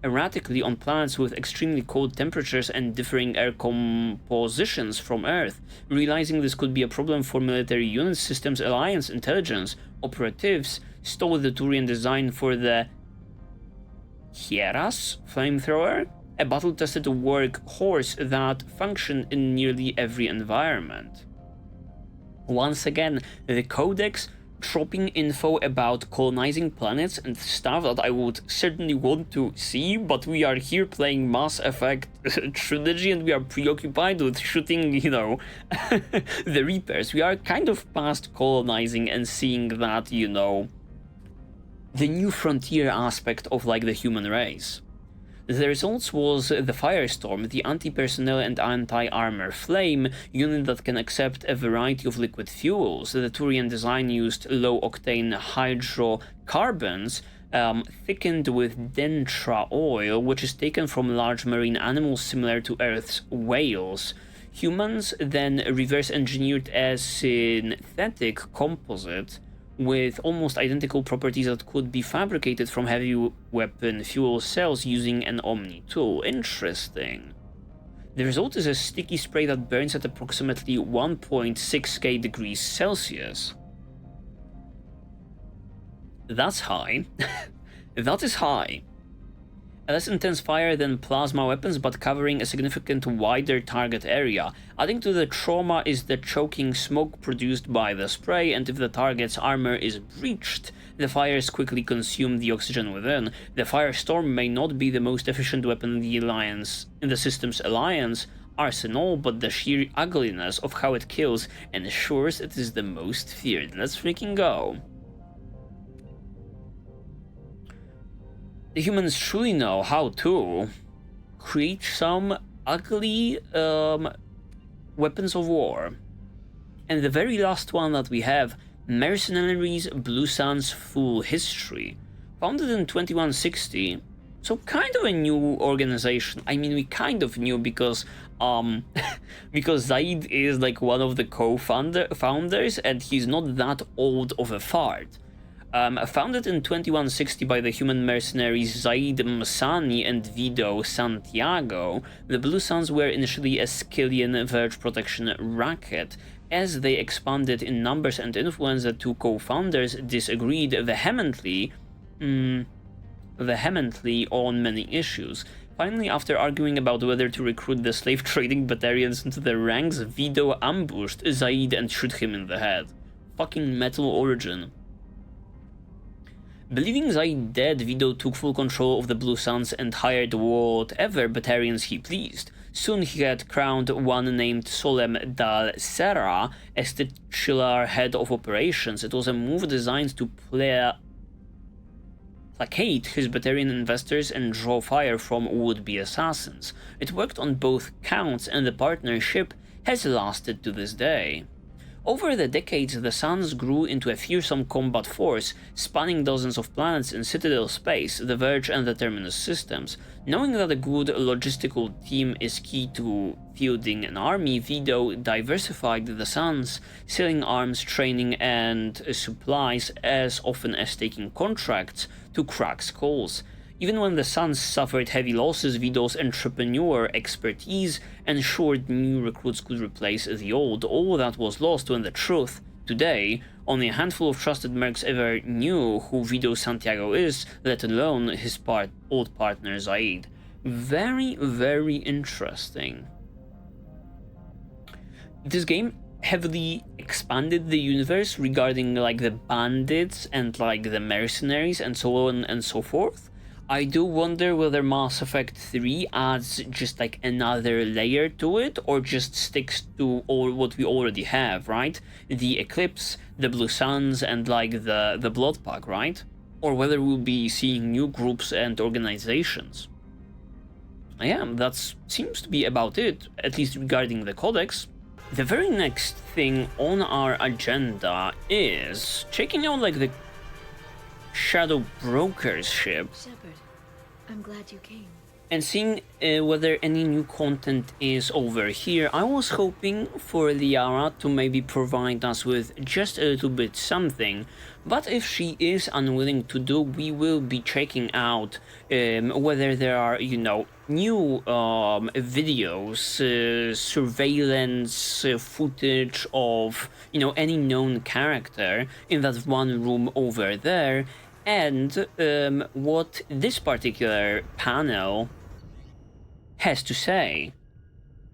erratically on planets with extremely cold temperatures and differing air compositions from Earth. Realizing this could be a problem for military units, Systems Alliance intelligence operatives stole the Turian design for the Hieras flamethrower, a battle-tested workhorse that functioned in nearly every environment. Once again, the Codex dropping info about colonizing planets and stuff that I would certainly want to see, but we are here playing Mass Effect trilogy and we are preoccupied with shooting, you know, the Reapers. We are kind of past colonizing and seeing that, you know, the new frontier aspect of like the human race. The results was the Firestorm, the anti-personnel and anti-armor flame unit that can accept a variety of liquid fuels. The Turian design used low-octane carbons thickened with dentra oil, which is taken from large marine animals similar to Earth's whales. Humans then reverse engineered a synthetic composite with almost identical properties that could be fabricated from heavy weapon fuel cells using an Omni tool. Interesting. The result is a sticky spray that burns at approximately 1.6k degrees Celsius. That's high. That is high. A less intense fire than plasma weapons, but covering a significant wider target area. Adding to the trauma is the choking smoke produced by the spray, and if the target's armor is breached, the fires quickly consume the oxygen within. The firestorm may not be the most efficient weapon in the system's alliance arsenal, but the sheer ugliness of how it kills ensures it is the most feared. Let's freaking go. The humans truly know how to create some ugly weapons of war. And the very last one that we have, Mercenaries Blue Sun's Full History. Founded in 2160, so kind of a new organization. I mean, we kind of knew because because Zaid is like one of the co-founders, and he's not that old of a fart. Founded in 2160 by the human mercenaries Zaid Msani and Vido Santiago, the Blue Suns were initially a Skillian verge protection racket. As they expanded in numbers and influence, the two co-founders disagreed vehemently on many issues. Finally, after arguing about whether to recruit the slave trading battalions into their ranks, Vido ambushed Zaid and shot him in the head. Fucking metal origin. Believing Zaid dead, Vido took full control of the Blue Suns and hired whatever Batarians he pleased. Soon he had crowned one named Solem Dal Serra as the titular head of operations. It was a move designed to placate his Batarian investors and draw fire from would-be assassins. It worked on both counts, and the partnership has lasted to this day. Over the decades, the Suns grew into a fearsome combat force, spanning dozens of planets in Citadel space, the Verge and the Terminus systems. Knowing that a good logistical team is key to fielding an army, Vido diversified the Suns, selling arms, training, and supplies as often as taking contracts to crack skulls. Even when the Suns suffered heavy losses, Vido's entrepreneur expertise ensured new recruits could replace the old. All that was lost when the truth, today, only a handful of trusted mercs ever knew who Vido Santiago is, let alone his old partner Zaid. Very, very interesting. This game heavily expanded the universe regarding like the bandits and like the mercenaries and so on and so forth. I do wonder whether Mass Effect 3 adds just like another layer to it, or just sticks to all what we already have, right? The Eclipse, the Blue Suns, and like the Blood Pack, right? Or whether we'll be seeing new groups and organizations. Yeah, that seems to be about it, at least regarding the Codex. The very next thing on our agenda is checking out like the Shadow Broker's ship. Shepard, I'm glad you came. And seeing whether any new content is over here. I was hoping for Liara to maybe provide us with just a little bit something, but if she is unwilling to do, we will be checking out whether there are, you know, new videos, surveillance footage of, you know, any known character in that one room over there, and what this particular panel has to say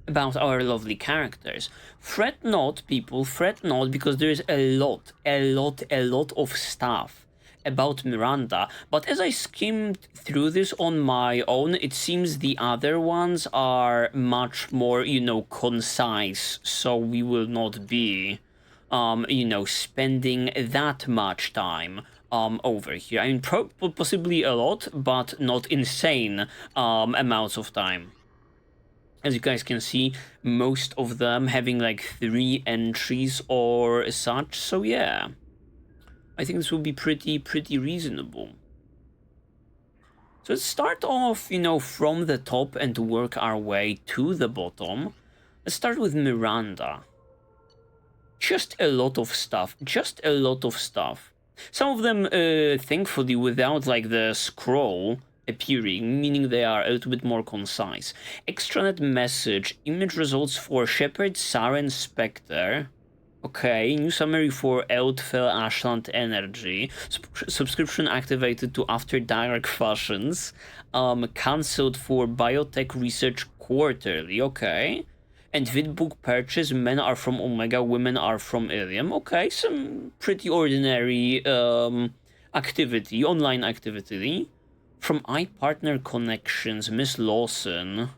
about our lovely characters. Fret not, people, fret not, because there is a lot of stuff about Miranda, but as I skimmed through this on my own, it seems the other ones are much more, you know, concise, so we will not be, you know, spending that much time over here. I mean, possibly a lot, but not insane amounts of time. As you guys can see, most of them having like 3 entries or such, so yeah. I think this will be pretty reasonable. So let's start off, you know, from the top and work our way to the bottom. Let's start with Miranda. Just a lot of stuff. Some of them, thankfully, without, like, the scroll appearing, meaning they are a little bit more concise. Extranet message. Image results for Shepard, Saren, Spectre. Okay, new summary for Eldfell Ashland Energy. Subscription activated to After Dark Fashions. Cancelled for Biotech Research Quarterly. Okay. And vidbook purchase. Men are from Omega, women are from Ilium. Okay, some pretty ordinary activity, online activity. From iPartner Connections, Miss Lawson.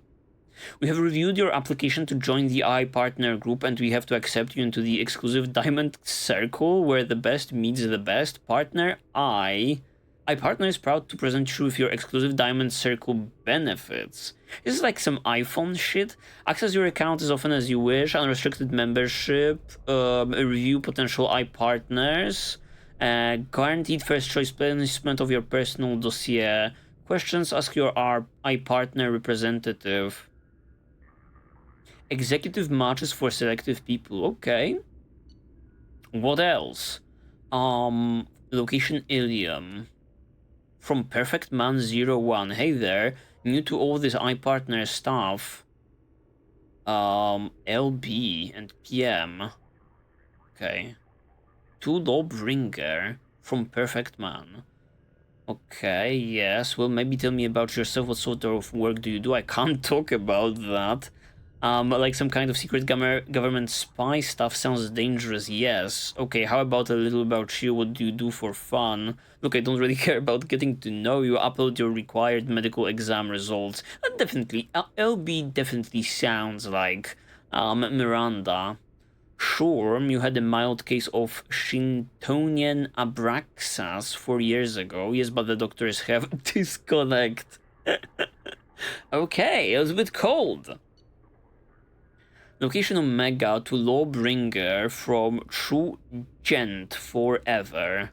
We have reviewed your application to join the iPartner group, and we have to accept you into the exclusive Diamond Circle, where the best meets the best. Partner iPartner is proud to present you with your exclusive Diamond Circle benefits. This is like some iPhone shit. Access your account as often as you wish, unrestricted membership, review potential iPartners, guaranteed first choice placement of your personal dossier. Questions, ask your iPartner representative. Executive matches for selective people. Okay. What else? Location Ilium. From Perfect Man 01. Hey there. New to all this iPartner stuff. LB and PM. Okay. To Lawbringer from Perfect Man. Okay, yes. Well, maybe tell me about yourself. What sort of work do you do? I can't talk about that. Like some kind of secret government spy stuff sounds dangerous, yes. Okay, how about a little about you? What do you do for fun? Look, I don't really care about getting to know you. Upload your required medical exam results. Definitely, LB definitely sounds like Miranda. Sure, you had a mild case of Shintonian abraxas 4 years ago. Yes, but the doctors have disconnect. Okay, it was a bit cold. Location Omega to Lawbringer from True Gent forever.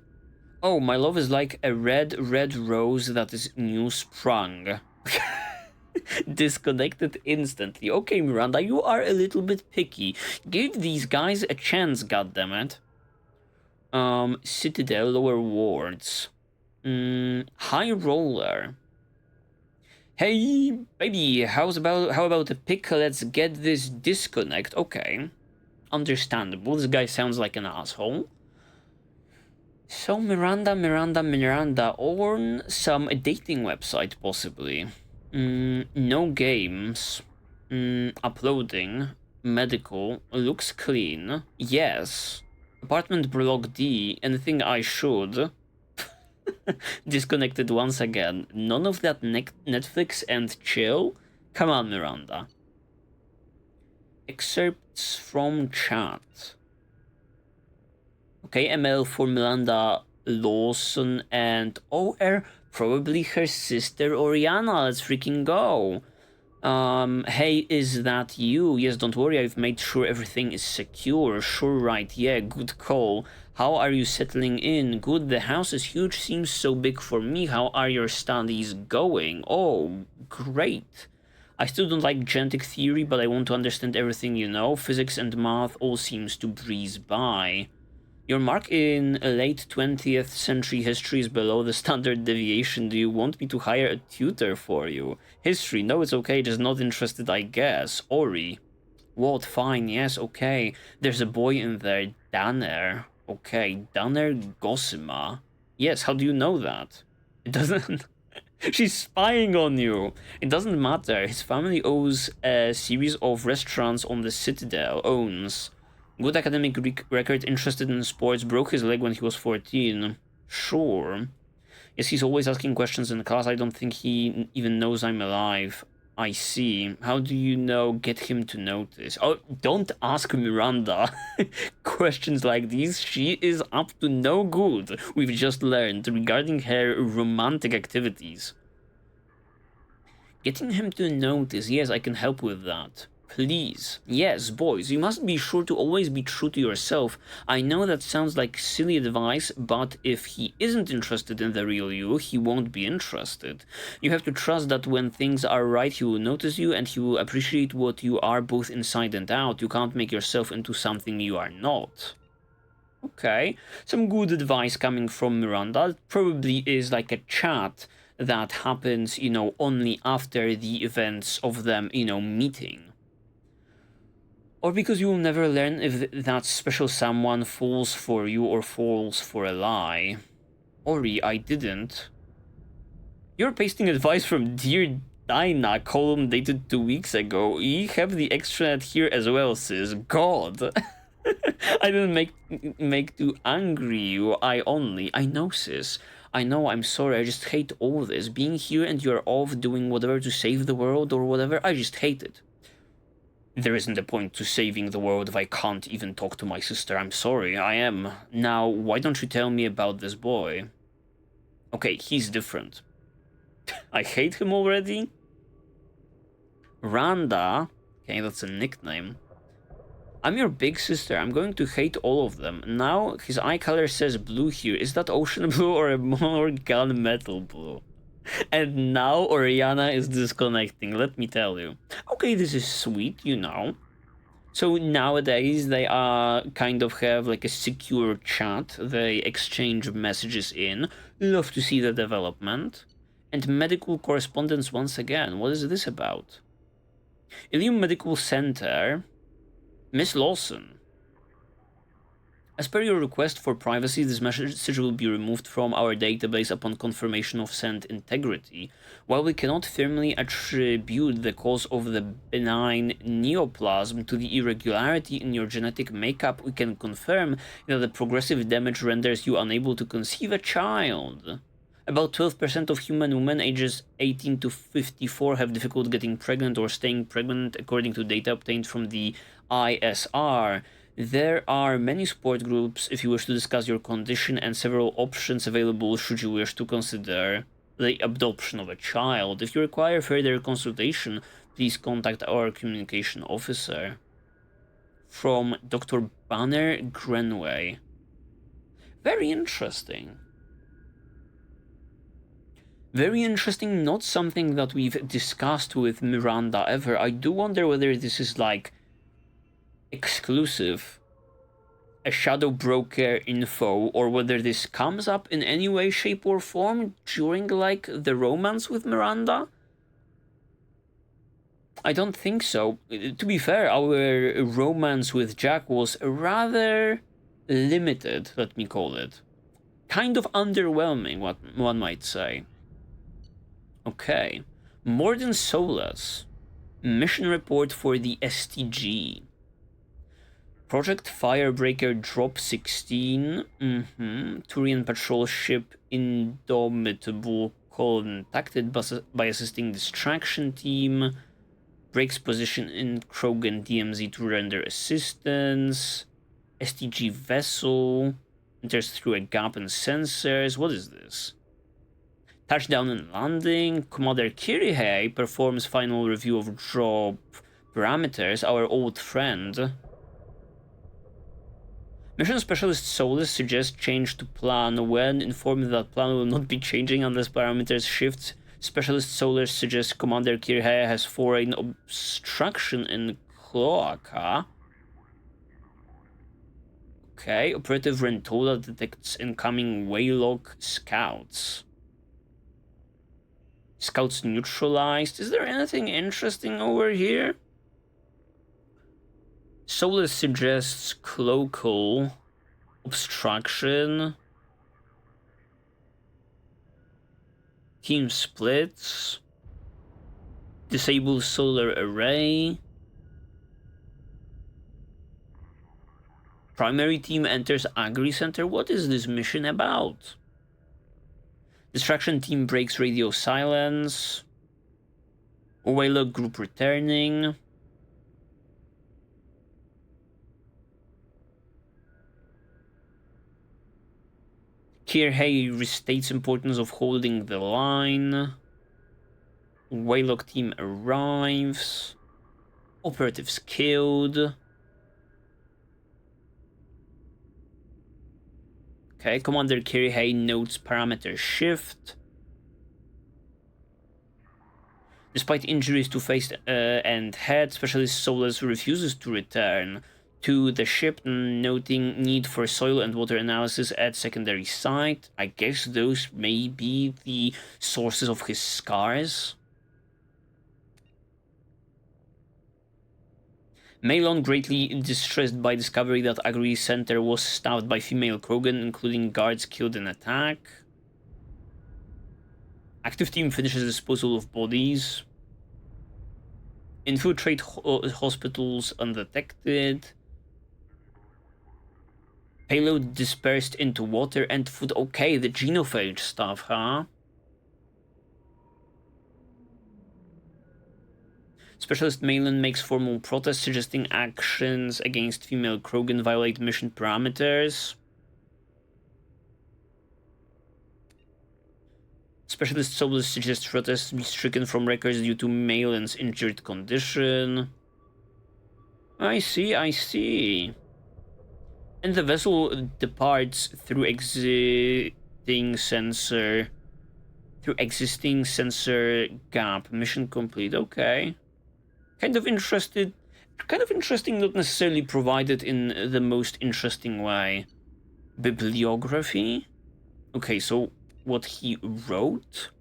Oh, my love is like a red rose that is new sprung. Disconnected instantly. Okay, Miranda, you are a little bit picky. Give these guys a chance, goddammit. Citadel, lower wards. High roller. Hey, baby, how about a pick? Let's get this disconnect. Okay. Understandable. This guy sounds like an asshole. So Miranda, on some dating website, possibly. No games. Uploading. Medical. Looks clean. Yes. Apartment block D. Anything I should. Disconnected once again. None of that Netflix and chill? Come on, Miranda. Excerpts from chat. Okay, ML for Miranda Lawson and OR, probably her sister Oriana. Let's freaking go. Hey, is that you? Yes, don't worry, I've made sure everything is secure. Sure, right, yeah, good call. How are you settling in? Good, the house is huge, seems so big for me. How are your studies going? Oh, great. I still don't like genetic theory, but I want to understand everything you know. Physics and math all seems to breeze by. Your mark in late 20th century history is below the standard deviation. Do you want me to hire a tutor for you? History, no, it's okay, just not interested, I guess. Ori. What? Fine, yes, okay. There's a boy in there, Danner. Okay, Danner Gosima. Yes, how do you know that? It doesn't... She's spying on you. It doesn't matter. His family owns a series of restaurants on the Citadel. Owns. Good academic record, interested in sports, broke his leg when he was 14. Sure. Yes, he's always asking questions in class. I don't think he even knows I'm alive. I see. How do you know? Get him to notice. Oh, don't ask Miranda questions like these. She is up to no good, we've just learned, regarding her romantic activities. Getting him to notice. Yes, I can help with that. Please. Yes, boys, you must be sure to always be true to yourself. I know that sounds like silly advice, but if he isn't interested in the real you, he won't be interested. You have to trust that when things are right, he will notice you and he will appreciate what you are both inside and out. You can't make yourself into something you are not. Okay, some good advice coming from Miranda. It probably is like a chat that happens, you know, only after the events of them, you know, meeting. Or because you will never learn if that special someone falls for you or falls for a lie. Ori, I didn't. You're pasting advice from Dear Dinah, column dated 2 weeks ago. You have the extranet here as well, sis. God. I didn't make to angry you. I know, sis. I know, I'm sorry, I just hate all this. Being here and you're off doing whatever to save the world or whatever, I just hate it. There isn't a point to saving the world if I can't even talk to my sister. I'm sorry, I am. Now, why don't you tell me about this boy? Okay, he's different. I hate him already? Randa. Okay, that's a nickname. I'm your big sister. I'm going to hate all of them. Now, his eye color says blue here. Is that ocean blue or a more gunmetal blue? And now Oriana is disconnecting, let me tell you. Okay, this is sweet, you know. So nowadays they kind of have like a secure chat. They exchange messages in. Love to see the development. And medical correspondence once again. What is this about? Ilium Medical Center. Miss Lawson. As per your request for privacy, this message will be removed from our database upon confirmation of sent integrity. While we cannot firmly attribute the cause of the benign neoplasm to the irregularity in your genetic makeup, we can confirm that the progressive damage renders you unable to conceive a child. About 12% of human women ages 18 to 54 have difficulty getting pregnant or staying pregnant, according to data obtained from the ISR. There are many support groups if you wish to discuss your condition and several options available should you wish to consider the adoption of a child. If you require further consultation, please contact our communication officer. From Dr. Banner Grenway. Very interesting. Very interesting, not something that we've discussed with Miranda ever. I do wonder whether this is like exclusive, a shadow broker info, or whether this comes up in any way, shape, or form during like the romance with Miranda. I don't think so. To be fair, our romance with Jack was rather limited, let me call it. Kind of underwhelming, what one might say. Okay. Morden Solas. Mission report for the STG. Project Firebreaker Drop 16. Turian patrol ship Indomitable contacted by assisting distraction team. Breaks position in Krogan DMZ to render assistance. STG vessel. Enters through a gap in sensors. What is this? Touchdown and landing. Commander Kirihei performs final review of drop parameters. Our old friend. Mission Specialist Solus suggests change to plan. When informed that plan will not be changing unless parameters shift, Specialist Solus suggests Commander Kirihei has foreign obstruction in Cloaca. Okay, Operative Rentola detects incoming Waylock scouts. Scouts neutralized. Is there anything interesting over here? Solus suggests cloacal obstruction. Team splits. Disable solar array. Primary team enters Agri Center. What is this mission about? Distraction team breaks radio silence. Waylock group returning. Kirihei restates importance of holding the line. Waylock team arrives. Operatives killed. Okay, Commander Kirihei notes parameter shift. Despite injuries to face and head, Specialist Soulless refuses to return to the ship, noting need for soil and water analysis at secondary site. I guess those may be the sources of his scars. Malon, greatly distressed by discovery that Agri Center was staffed by female Krogan, including guards killed in attack. Active team finishes disposal of bodies. Infiltrate hospitals undetected. Payload dispersed into water and food. Okay, the genophage stuff, huh? Specialist Malin makes formal protest suggesting actions against female Krogan violate mission parameters. Specialist Soulless suggests protests be stricken from records due to Malin's injured condition. I see. And the vessel departs through existing sensor gap. Mission complete. Okay. Kind of interesting, not necessarily provided in the most interesting way. Bibliography? Okay, so what he wrote?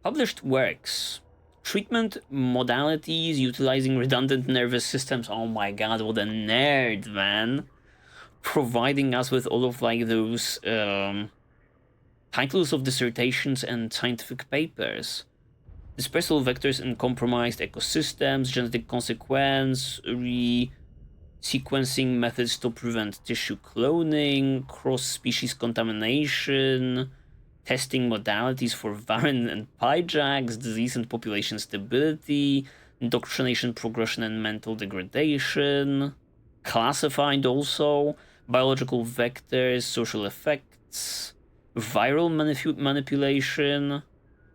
Published works. Treatment modalities utilizing redundant nervous systems. Oh my god, what a nerd, man. Providing us with all of like those titles of dissertations and scientific papers. Dispersal vectors in compromised ecosystems, genetic consequence, sequencing methods to prevent tissue cloning, cross-species contamination, testing modalities for Varren and Pyjax, disease and population stability, indoctrination, progression, and mental degradation, classified also, biological vectors, social effects, viral manipulation,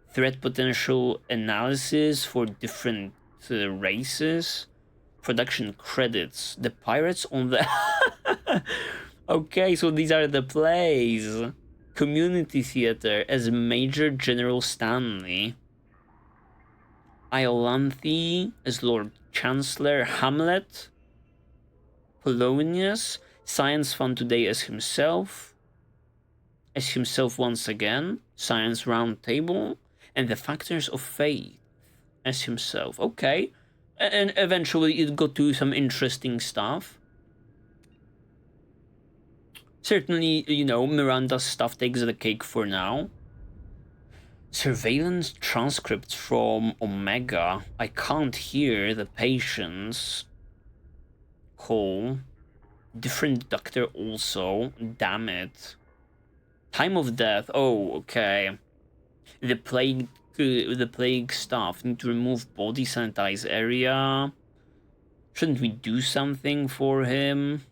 threat potential analysis for different races, production credits, the pirates on the... Okay, so these are the plays. Community theater as Major General Stanley. Iolanthe as Lord Chancellor. Hamlet. Polonius. Science Fund Today as himself. Once again. Science Roundtable. And the Factors of Faith as himself. Okay. And eventually it got to some interesting stuff. Certainly, you know, Miranda's stuff takes the cake for now. Surveillance transcripts from Omega. I can't hear the patient's call. Different doctor also. Damn it. Time of death. Oh, okay. The plague staff need to remove body, sanitize area. Shouldn't we do something for him?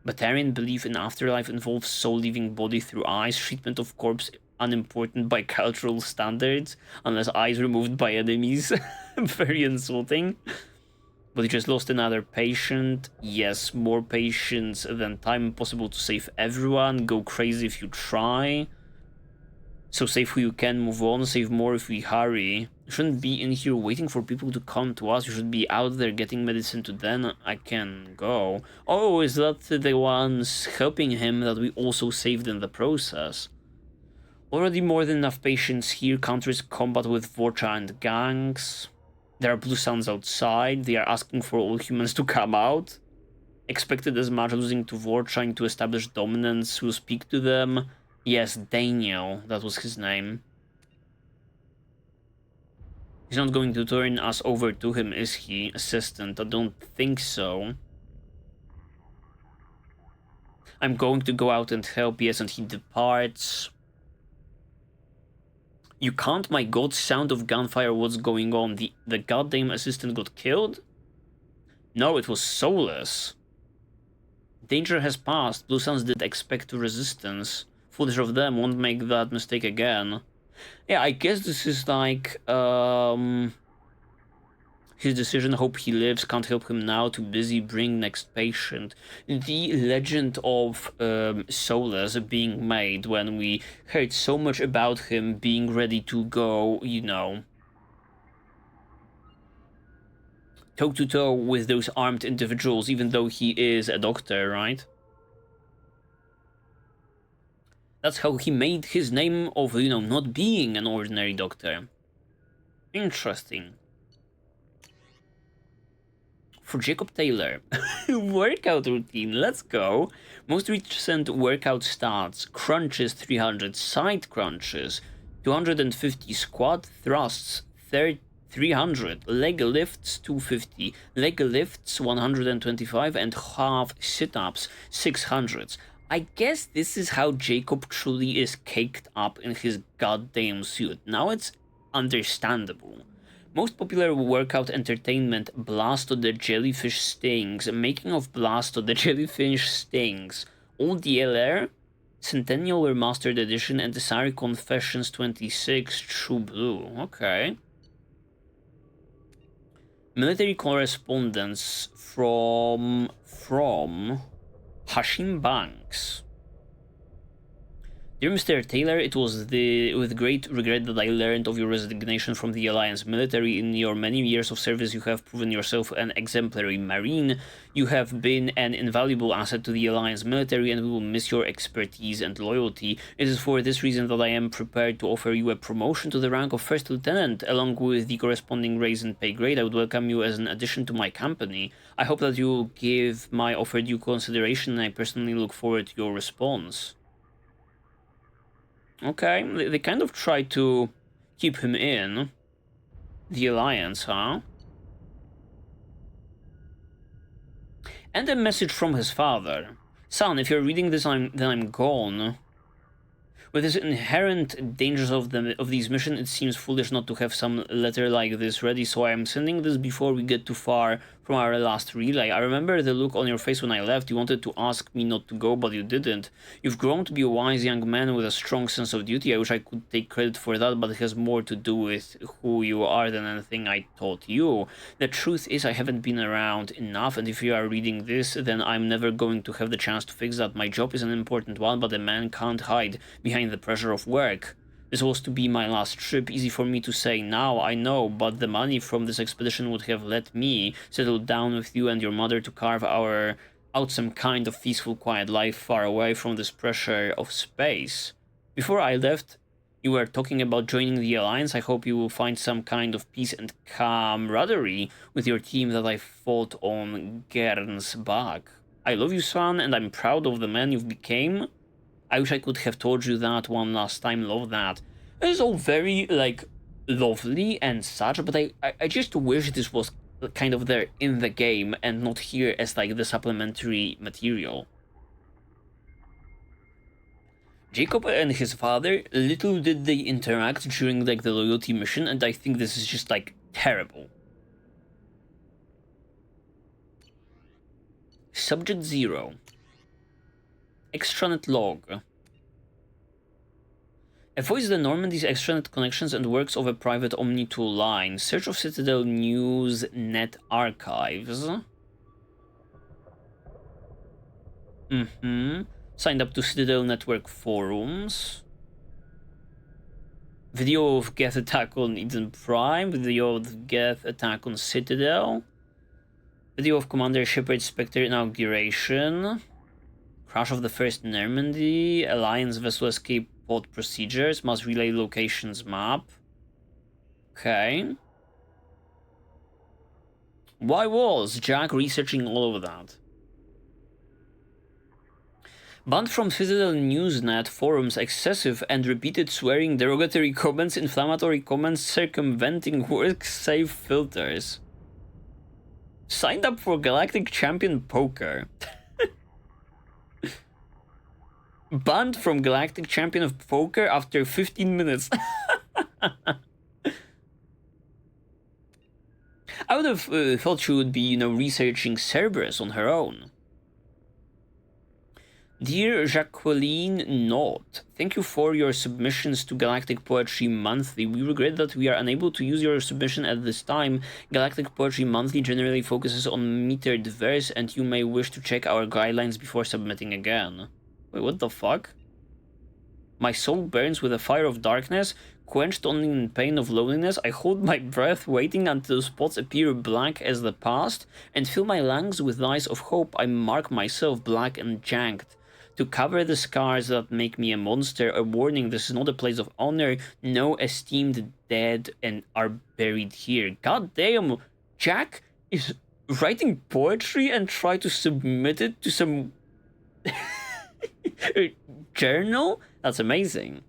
Batarian belief in afterlife involves soul leaving body through eyes. Treatment of corpse unimportant by cultural standards, unless eyes removed by enemies. Very insulting. But he just lost another patient. Yes, more patients than time. Impossible to save everyone. Go crazy if you try. So save who you can, move on, save more if we hurry. You shouldn't be in here waiting for people to come to us. You should be out there getting medicine to then I can go. Oh, is that the ones helping him that we also saved in the process? Already more than enough patients here. Counters combat with Vorcha and gangs. There are blue suns outside. They are asking for all humans to come out. Expected as much, losing to Vorcha, trying to establish dominance. We'll speak to them. Yes, Daniel, that was his name. He's not going to turn us over to him, is he? Assistant, I don't think so. I'm going to go out and help, yes, and he departs. You can't, my god, sound of gunfire, what's going on? The goddamn assistant got killed? No, it was soulless. Danger has passed. Blue Suns did expect resistance. Foolish of them, won't make that mistake again. Yeah, I guess this is like, his decision, hope he lives, can't help him now, too busy, bring next patient. The legend of Solus being made when we heard so much about him being ready to go, you know, toe-to-toe with those armed individuals, even though he is a doctor, right? That's how he made his name of, you know, not being an ordinary doctor. Interesting. For Jacob Taylor, workout routine, let's go. Most recent workout stats: crunches 300, side crunches 250, squat thrusts 300, leg lifts 250, leg lifts 125, and half sit-ups 600. I guess this is how Jacob truly is caked up in his goddamn suit. Now it's understandable. Most popular workout entertainment: Blast of the Jellyfish Stings, Making of Blast of the Jellyfish Stings, Old DLR, Centennial Remastered Edition, and the Sari Confessions 26 True Blue. Okay. Military correspondence from Hashim Banks. Dear Mr. Taylor, it was with great regret that I learned of your resignation from the Alliance military. In your many years of service, you have proven yourself an exemplary Marine. You have been an invaluable asset to the Alliance military, and we will miss your expertise and loyalty. It is for this reason that I am prepared to offer you a promotion to the rank of First Lieutenant. Along with the corresponding raise in pay grade, I would welcome you as an addition to my company. I hope that you will give my offer due consideration, and I personally look forward to your response. Okay, they kind of try to keep him in the Alliance, huh? And a message from his father. Son, if you're reading this, then I'm gone. With his inherent dangers of these missions, it seems foolish not to have some letter like this ready, so I am sending this before we get too far from our last relay. I remember the look on your face when I left. You wanted to ask me not to go, but you didn't. You've grown to be a wise young man with a strong sense of duty. I wish I could take credit for that, but it has more to do with who you are than anything I taught you. The truth is, I haven't been around enough, and if you are reading this, then I'm never going to have the chance to fix that. My job is an important one, but a man can't hide behind the pressure of work. This was to be my last trip. Easy for me to say now, I know, but the money from this expedition would have let me settle down with you and your mother to carve out some kind of peaceful, quiet life far away from this pressure of space. Before I left, you were talking about joining the Alliance. I hope you will find some kind of peace and camaraderie with your team that I fought on Gern's back. I love you, son, and I'm proud of the man you've become. I wish I could have told you that one last time. Love that. It is all very, like, lovely and such, but I just wish this was kind of there in the game and not here as, like, the supplementary material. Jacob and his father, little did they interact during, like, the loyalty mission, and I think this is just, like, terrible. Subject 0. Extranet log. Avoids the Normandy's extranet connections and works over private Omni-tool line. Search of Citadel News Net Archives. Signed up to Citadel Network forums. Video of Geth attack on Eden Prime. Video of Geth attack on Citadel. Video of Commander Shepard Spectre inauguration. Crash of the First Normandy, Alliance vessel escape pod procedures, must relay locations map. Okay. Why was Jack researching all of that? Banned from Citadel Newsnet forums excessive and repeated swearing, derogatory comments, inflammatory comments, circumventing work-safe filters. Signed up for Galactic Champion Poker. Banned from Galactic Champion of Poker after 15 minutes. I would have thought she would be, researching Cerberus on her own. Dear Jacqueline Knott, thank you for your submissions to Galactic Poetry Monthly. We regret that we are unable to use your submission at this time. Galactic Poetry Monthly generally focuses on metered verse, and you may wish to check our guidelines before submitting again. Wait, what the fuck? My soul burns with the fire of darkness, quenched only in pain of loneliness. I hold my breath, waiting until spots appear black as the past, and fill my lungs with lies of hope. I mark myself black and janked. To cover the scars that make me a monster, a warning, this is not a place of honor. No esteemed dead and are buried here. God damn, Jack is writing poetry and try to submit it to some journal? That's amazing.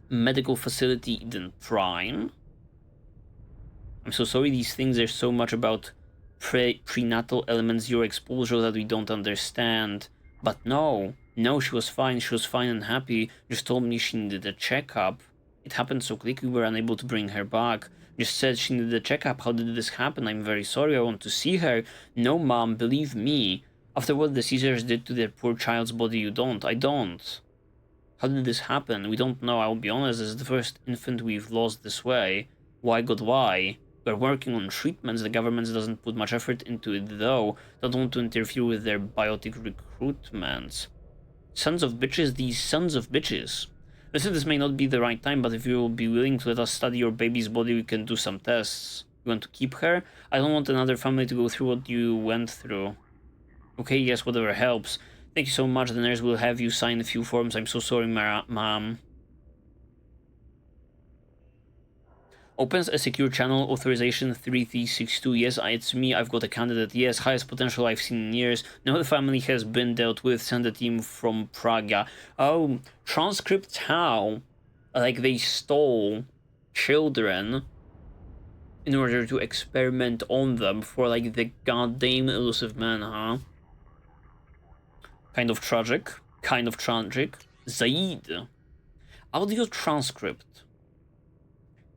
Medical facility Eden Prime. I'm so sorry, these things are so much about prenatal elements, your exposure, that we don't understand. But no, she was fine and happy. Just told me she needed a checkup. It happened so quickly we were unable to bring her back. Just said she needed a checkup. How did this happen? I'm very sorry, I want to see her. No, Mom, believe me. After what the Caesars did to their poor child's body, you don't. I don't. How did this happen? We don't know, I'll be honest. This is the first infant we've lost this way. Why, God, why? We're working on treatments. The government doesn't put much effort into it, though. Don't want to interfere with their biotic recruitments. Sons of bitches, these sons of bitches. Listen, this may not be the right time, but if you will be willing to let us study your baby's body, we can do some tests. You want to keep her? I don't want another family to go through what you went through. Okay, yes, whatever helps. Thank you so much. The nurse will have you sign a few forms. I'm so sorry, Mom. Opens a secure channel, authorization 3362. Yes, it's me. I've got a candidate. Yes, highest potential I've seen in years. No, the family has been dealt with. Send a team from Praga. Oh, transcript how? Like they stole children in order to experiment on them for like the goddamn elusive man, huh? Kind of tragic. Zaid. Audio transcript.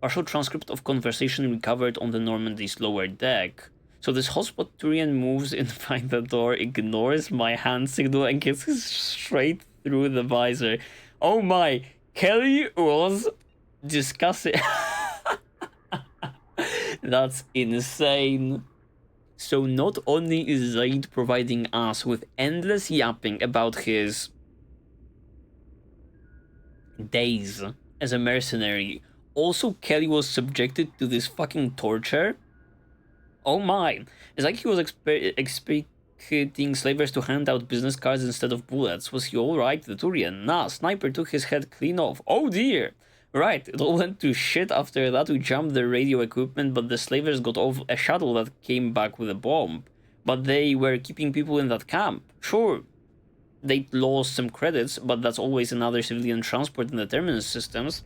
Partial transcript of conversation recovered on the Normandy's lower deck. So this hotspot Turian moves in by the door, ignores my hand signal, and gets straight through the visor. Oh my, Kelly was discussing. That's insane. So not only is Zaid providing us with endless yapping about his days as a mercenary, also Kelly was subjected to this fucking torture. Oh my, it's like he was expecting slavers to hand out business cards instead of bullets. Was he alright, the Turian? Nah, sniper took his head clean off. Oh dear. Right, it all went to shit after that. We jammed the radio equipment, but the slavers got off a shuttle that came back with a bomb. But they were keeping people in that camp. Sure, they lost some credits, but that's always another civilian transport in the terminus systems.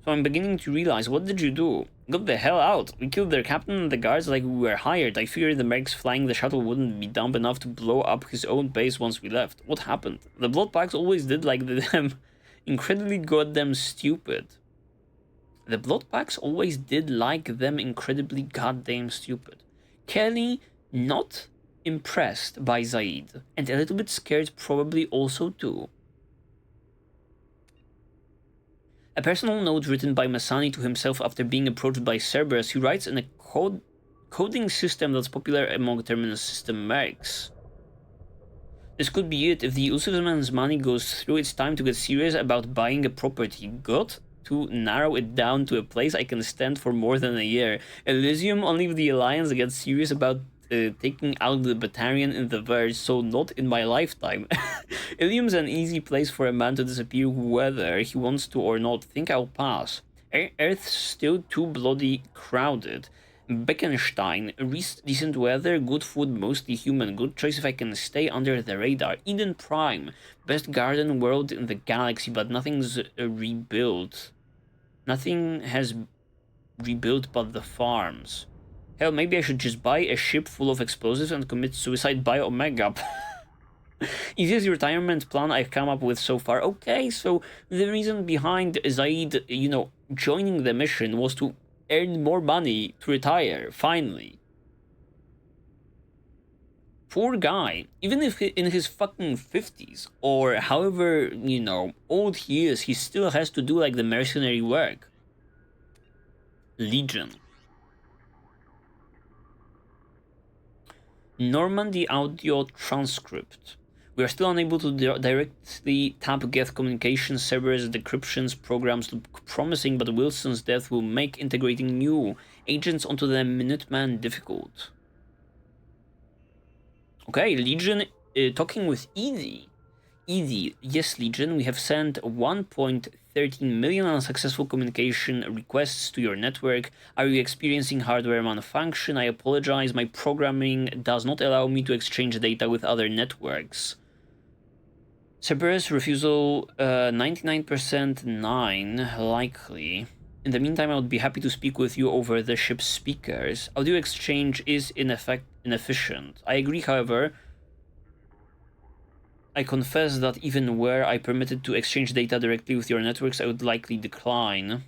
So I'm beginning to realize, what did you do? Got the hell out. We killed their captain and the guards like we were hired. I figured the mercs flying the shuttle wouldn't be dumb enough to blow up his own base once we left. What happened? The blood packs always did like them incredibly goddamn stupid. The blood packs always did like them incredibly goddamn stupid. Kelly not impressed by Zaid, and a little bit scared probably also too. A personal note written by Masani to himself after being approached by Cerberus. He writes in a coding system that's popular among terminus system mercs. This could be it. If the elusive man's money goes through, it's time to get serious about buying a property. Got to narrow it down to a place I can stand for more than a year. Elysium, only if the Alliance gets serious about taking out the Batarian in the verge, so not in my lifetime. Ilium's an easy place for a man to disappear whether he wants to or not. Think I'll pass. Earth's still too bloody crowded. Beckenstein, decent weather, good food, mostly human. Good choice if I can stay under the radar. Eden Prime, best garden world in the galaxy, but nothing's rebuilt. Nothing has rebuilt but the farms. Hell, maybe I should just buy a ship full of explosives and commit suicide by Omega. Easiest retirement plan I've come up with so far. Okay, so the reason behind Zaid, joining the mission was to earn more money to retire, finally. Poor guy. Even if in his fucking 50s, or however, you know, old he is, he still has to do like the mercenary work. Legion. Normandy audio transcript. We are still unable to directly tap Geth communications, servers, decryptions, programs look promising, but Wilson's death will make integrating new agents onto the Minuteman difficult. Okay, Legion, talking with Edie. Edie, yes, Legion, we have sent 1.13 million unsuccessful communication requests to your network. Are you experiencing hardware malfunction? I apologize, my programming does not allow me to exchange data with other networks. Cerberus refusal 99% 9, likely. In the meantime, I would be happy to speak with you over the ship's speakers. Audio exchange is in effect inefficient. I agree, however. I confess that even were I permitted to exchange data directly with your networks, I would likely decline.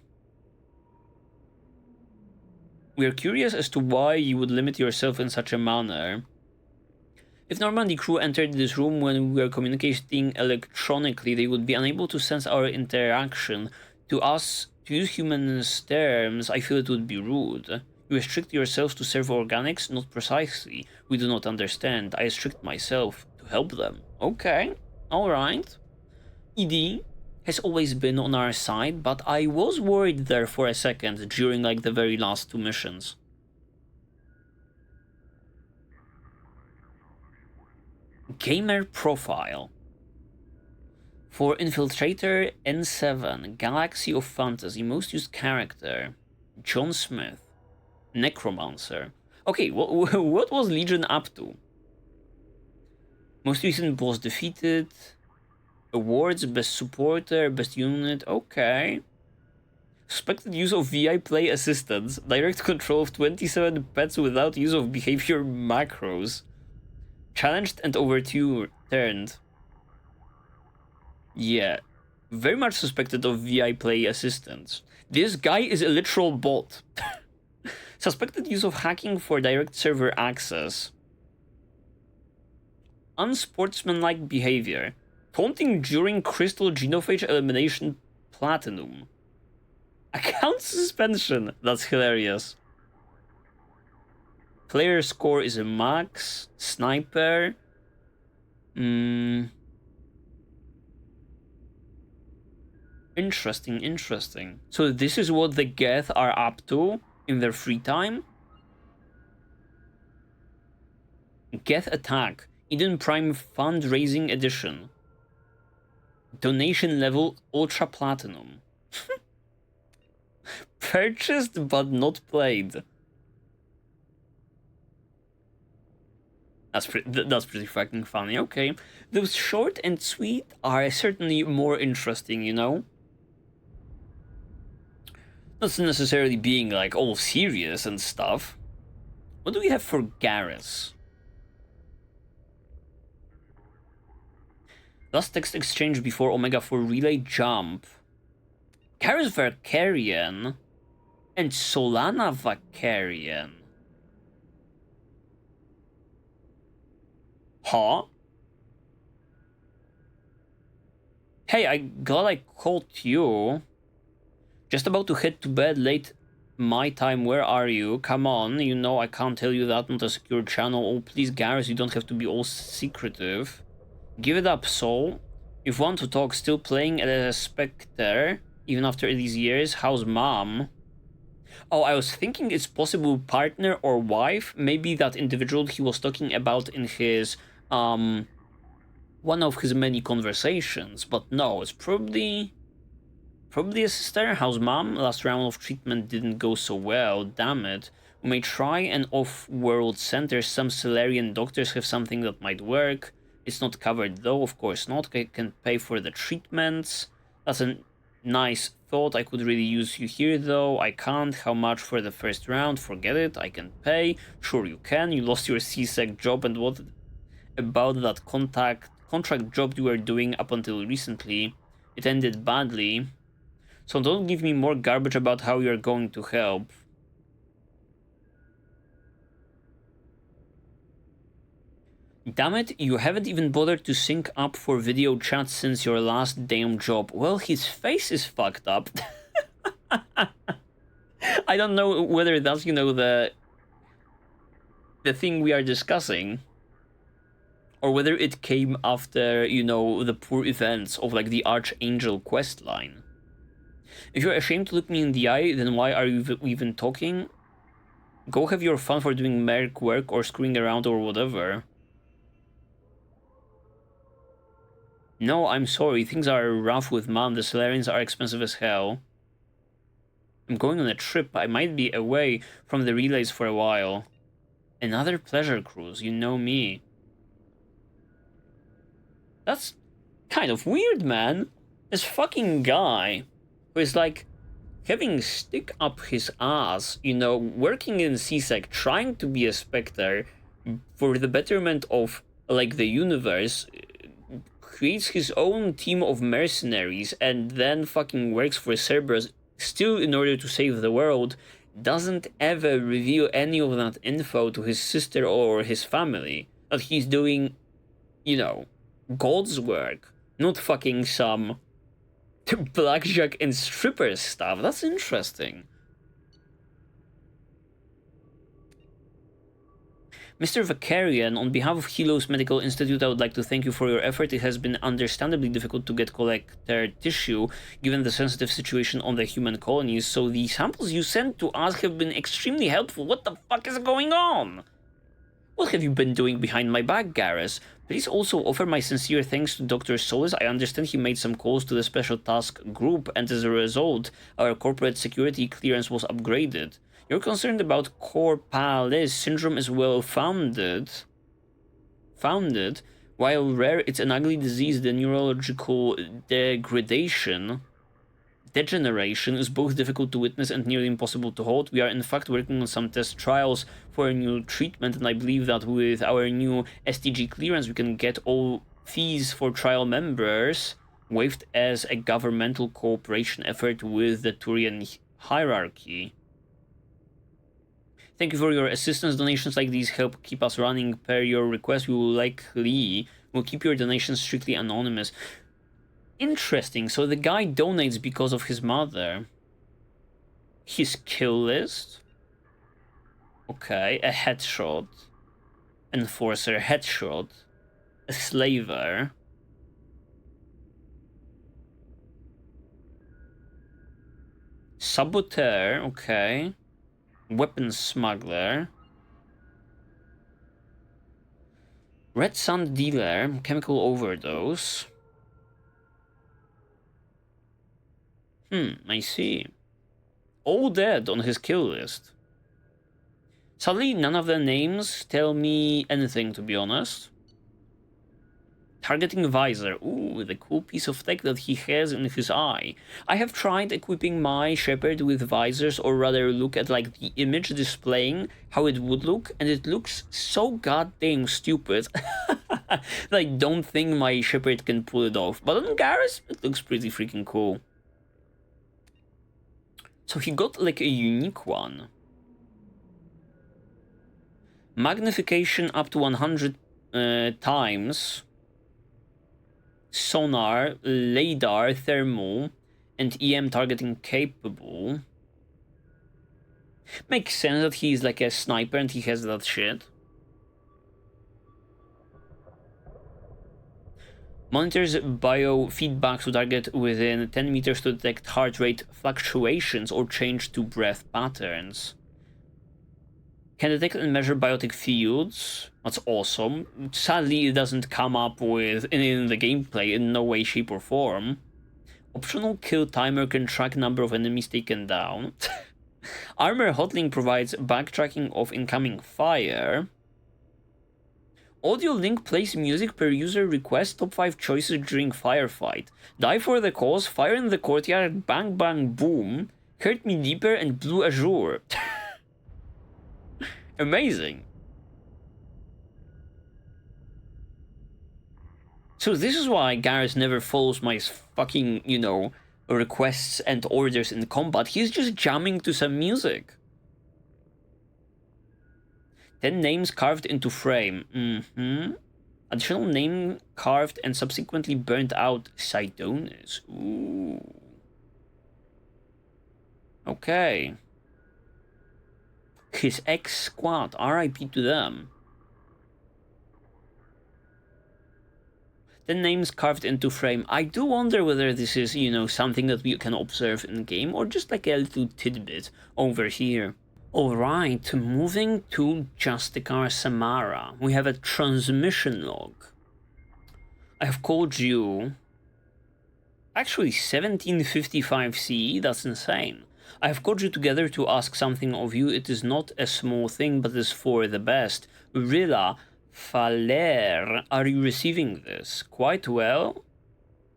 We are curious as to why you would limit yourself in such a manner. If Normandy crew entered this room when we were communicating electronically, they would be unable to sense our interaction. To us, to use humans' terms, I feel it would be rude. You restrict yourselves to serve organics? Not precisely. We do not understand. I restrict myself to help them. Okay, alright. ED has always been on our side, but I was worried there for a second during like the very last 2 missions. Gamer profile. For Infiltrator N7, Galaxy of Fantasy, most used character, John Smith, Necromancer. Okay, what was Legion up to? Most recent boss defeated, awards, best supporter, best unit, okay. Suspected use of VI play assistance, direct control of 27 pets without use of behavior macros. Challenged and overturned. Yeah, very much suspected of VI play assistance. This guy is a literal bot. Suspected use of hacking for direct server access. Unsportsmanlike behavior. Taunting during crystal genophage elimination platinum. Account suspension. That's hilarious. Player score is a max. Sniper. Interesting. So this is what the Geth are up to in their free time? Geth Attack. Eden Prime Fundraising Edition. Donation level Ultra Platinum. Purchased but not played. That's pretty fucking funny. Okay, those short and sweet are certainly more interesting, you know? Not necessarily being like all serious and stuff. What do we have for Garrus? Last text exchange before Omega for relay jump. Garrus Vakarian and Solana Vakarian. Huh? Hey, I glad I called you. Just about to head to bed late my time. Where are you? Come on, you know I can't tell you that, not a secure channel. Oh, please, Garrus, you don't have to be all secretive. Give it up, Soul. If you want to talk, still playing as a Spectre, even after these years. How's Mom? Oh, I was thinking it's possible partner or wife. Maybe that individual he was talking about in his, one of his many conversations. But no, it's probably a sister. How's Mom? Last round of treatment didn't go so well. Damn it. We may try an off-world center. Some Solarian doctors have something that might work. It's not covered though, of course not. I can pay for the treatments. That's a nice thought. I could really use you here though. I can't. How much for the first round? Forget it. I can pay. Sure you can. You lost your CSEC job, and what about that contract job you were doing up until recently? It ended badly. So don't give me more garbage about how you're going to help. Damn it, you haven't even bothered to sync up for video chat since your last damn job. Well, his face is fucked up. I don't know whether that's, you know, the thing we are discussing, or whether it came after, you know, the poor events of, like, the Archangel questline. If you're ashamed to look me in the eye, then why are you even talking? Go have your fun for doing merc work or screwing around or whatever. No, I'm sorry, things are rough with Mom, the Solarians are expensive as hell. I'm going on a trip, I might be away from the relays for a while. Another pleasure cruise, you know me. That's kind of weird, man. This fucking guy who is like having stick up his ass, you know, working in CSEC, trying to be a Spectre for the betterment of, like, the universe, creates his own team of mercenaries and then fucking works for Cerberus still in order to save the world, doesn't ever reveal any of that info to his sister or his family. That he's doing, you know, God's work, not fucking some blackjack and strippers stuff. That's interesting. Mr. Vakarian, on behalf of Helios Medical Institute, I would like to thank you for your effort. It has been understandably difficult to get collector tissue, given the sensitive situation on the human colonies, so the samples you sent to us have been extremely helpful. What the fuck is going on? What have you been doing behind my back, Garrus? Please also offer my sincere thanks to Dr. Solis. I understand he made some calls to the Special Task Group, and as a result, our corporate security clearance was upgraded. You're concerned about Corpalis syndrome is well founded. While rare, it's an ugly disease. The neurological degeneration is both difficult to witness and nearly impossible to halt. We are in fact working on some test trials for a new treatment, and I believe that with our new STG clearance we can get all fees for trial members waived as a governmental cooperation effort with the Turian hierarchy. Thank you for your assistance. Donations like these help keep us running. Per your request, we will keep your donations strictly anonymous. Interesting. So the guy donates because of his mother. His kill list. Okay, a headshot. Enforcer headshot. A slaver. Saboteur, okay. Weapons smuggler. Red Sun dealer. Chemical overdose. I see. All dead on his kill list. Sadly, none of the names tell me anything, to be honest. Targeting visor. Ooh, the cool piece of tech that he has in his eye. I have tried equipping my Shepard with visors, or rather look at, like, the image displaying how it would look, and it looks so goddamn stupid that I don't think my Shepard can pull it off. But on Garrus, it looks pretty freaking cool. So he got, like, a unique one. Magnification up to 100 times. Sonar, radar, thermal, and EM targeting capable. Makes sense that he's like a sniper and he has that shit. Monitors biofeedback to target within 10 meters to detect heart rate fluctuations or change to breath patterns. Can detect and measure biotic fields. That's awesome. Sadly, it doesn't come up with in the gameplay in no way, shape, or form. Optional kill timer can track number of enemies taken down. Armor hotlink provides backtracking of incoming fire. Audio link plays music per user request. Top 5 choices during firefight. Die for the cause. Fire in the courtyard. Bang bang boom. Hurt me deeper and blue azure. Amazing. So this is why Garrus never follows my fucking, you know, requests and orders in combat. He's just jamming to some music. 10 names carved into frame. Additional name carved and subsequently burnt out Sidonis. Ooh. Okay. His ex-squad, RIP to them. 10 names carved into frame. I do wonder whether this is, you know, something that we can observe in game or just like a little tidbit over here. Alright, moving to Justicar Samara. We have a transmission log. I have called you... Actually, 1755 CE, that's insane. I have called you together to ask something of you. It is not a small thing, but is for the best. Rilla Faler, are you receiving this? Quite well.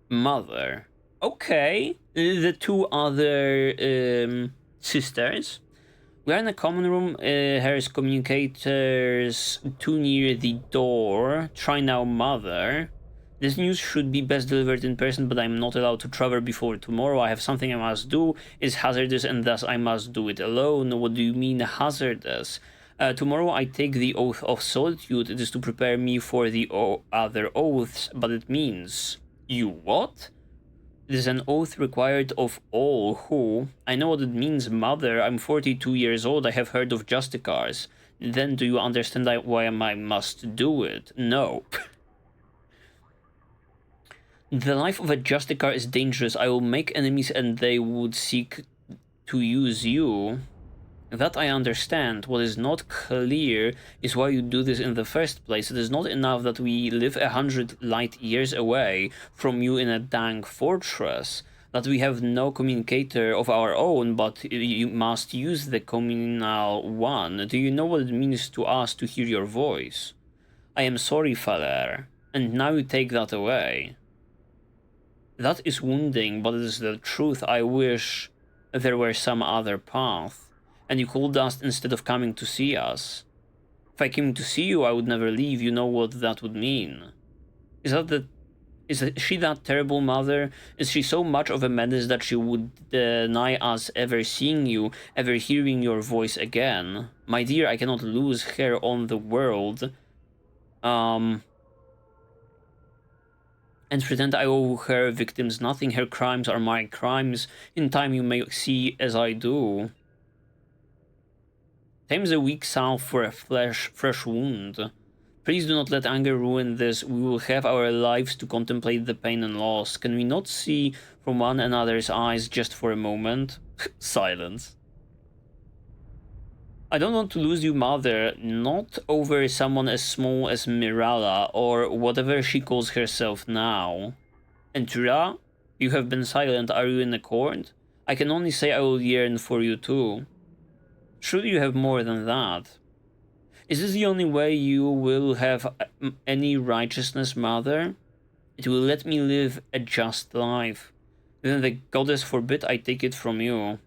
Mother. Okay. The two other sisters. We are in a common room. Here's communicators too near the door. Try now, mother. This news should be best delivered in person, but I'm not allowed to travel before tomorrow. I have something I must do. It's hazardous, and thus I must do it alone. What do you mean hazardous? Tomorrow I take the oath of solitude. It is to prepare me for the other oaths, but it means... You what? It is an oath required of all who... I know what it means, mother. I'm 42 years old. I have heard of Justicars. Then do you understand why I must do it? No. The life of a Justicar is dangerous. I will make enemies and they would seek to use you. That I understand. What is not clear is why you do this in the first place. It is not enough that we live 100 light years away from you in a dang fortress, that we have no communicator of our own, but you must use the communal one. Do you know what it means to us to hear your voice? I am sorry, Father, and now you take that away. That is wounding, but it is the truth. I wish there were some other path. And you called us instead of coming to see us. If I came to see you, I would never leave. You know what that would mean. Is she that terrible mother? Is she so much of a menace that she would deny us ever seeing you, ever hearing your voice again? My dear, I cannot lose her on the world. And pretend I owe her victims nothing. Her crimes are my crimes. In time you may see as I do. Time's a weak salve for a fresh wound. Please do not let anger ruin this. We will have our lives to contemplate the pain and loss. Can we not see from one another's eyes just for a moment? Silence. I don't want to lose you, mother. Not over someone as small as Mirala, or whatever she calls herself now. And Tura, you have been silent. Are you in accord? I can only say I will yearn for you too. Surely you have more than that. Is this the only way you will have any righteousness, mother? It will let me live a just life. Then the goddess forbid I take it from you.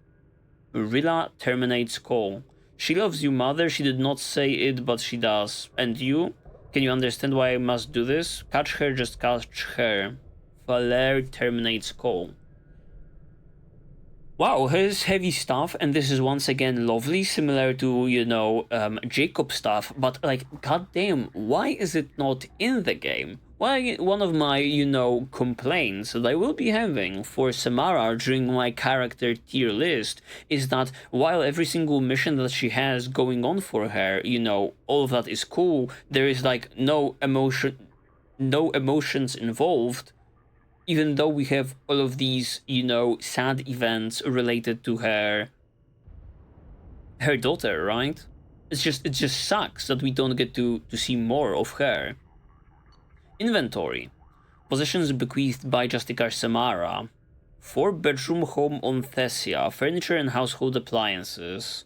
Rilla terminates call. She loves you, mother. She did not say it, but she does. And you? Can you understand why I must do this? Catch her, just catch her. Valer terminates call. Wow, here's heavy stuff, and this is once again lovely, similar to, you know, Jacob stuff, but, like, goddamn, why is it not in the game? Why, one of my, you know, complaints that I will be having for Samara during my character tier list is that while every single mission that she has going on for her, you know, all of that is cool, there is, like, no emotions involved. Even though we have all of these, you know, sad events related to her daughter, right? It just sucks that we don't get to see more of her. Inventory. Possessions bequeathed by Justicar Samara. 4-bedroom home on Thessia. Furniture and household appliances.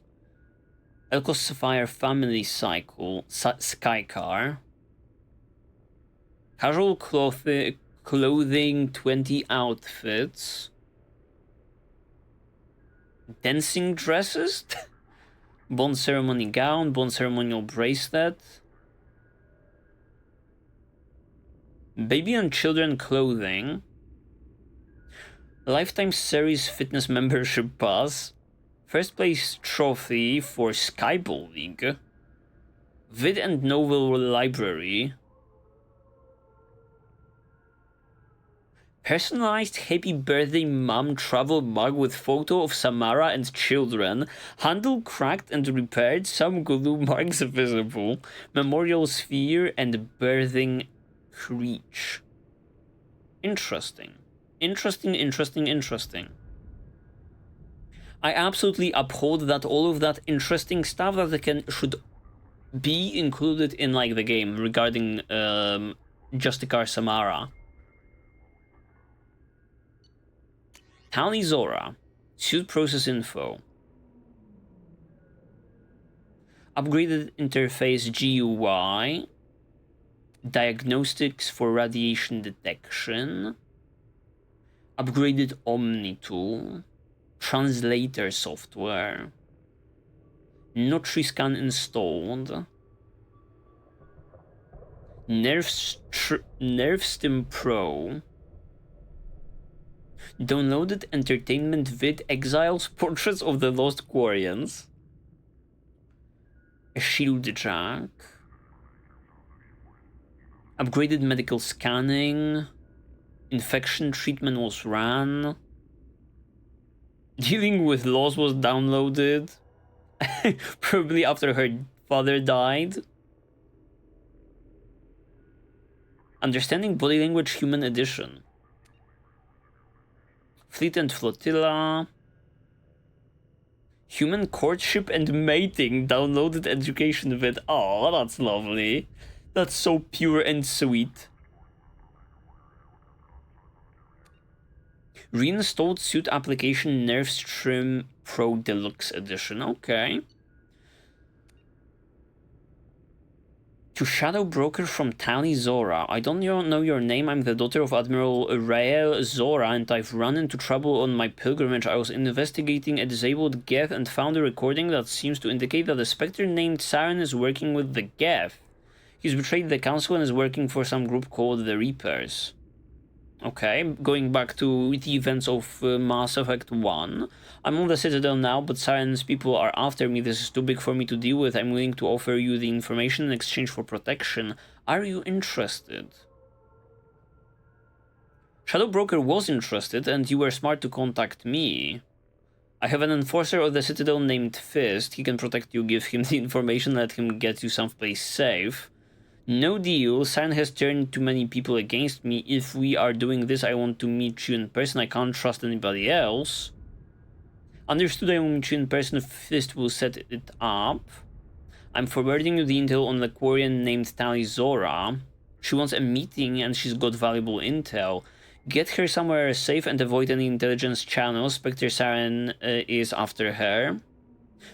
Elkos Sapphire family cycle. Skycar. Casual clothing 20 outfits. Dancing dresses. Bond ceremony gown. Bond ceremonial bracelet. Baby and children clothing. Lifetime series fitness membership pass. First place trophy for Skyball League. Vid and novel library. Personalized happy birthday mom travel mug with photo of Samara and children. Handle cracked and repaired, some glue marks visible. Memorial sphere and birthing creech. Interesting. Interesting. I absolutely uphold that all of that interesting stuff that should be included in like the game regarding Justicar Samara. Tali Zora. Suit process info. Upgraded interface GUI. Diagnostics for radiation detection. Upgraded Omni tool. Translator software. Nutri-Scan installed. NerveStim Pro. Downloaded entertainment vid exiles portraits of the lost Quarians. A shield jack. Upgraded medical scanning. Infection treatment was ran. Dealing with loss was downloaded. Probably after her father died. Understanding body language human edition. Fleet and flotilla. Human courtship and mating. Downloaded education vid. Oh, that's lovely. That's so pure and sweet. Reinstalled suit application NerveStream Pro Deluxe Edition. Okay. To Shadow Broker from Tali Zora. I don't know your name. I'm the daughter of Admiral Rael Zora, and I've run into trouble on my pilgrimage. I was investigating a disabled Geth and found a recording that seems to indicate that a spectre named Siren is working with the Geth. He's betrayed the council and is working for some group called the Reapers. Okay, going back to the events of Mass Effect 1. I'm on the Citadel now, but Siren's people are after me. This is too big for me to deal with. I'm willing to offer you the information in exchange for protection. Are you interested? Shadow Broker was interested, and you were smart to contact me. I have an enforcer of the Citadel named Fist. He can protect you, give him the information, let him get you someplace safe. No deal. Siren has turned too many people against me. If we are doing this, I want to meet you in person. I can't trust anybody else. Understood, I will meet you in person. Fist will set it up. I'm forwarding you the intel on the Quarian named Tali Zora. She wants a meeting and she's got valuable intel. Get her somewhere safe and avoid any intelligence channels. Spectre Siren is after her.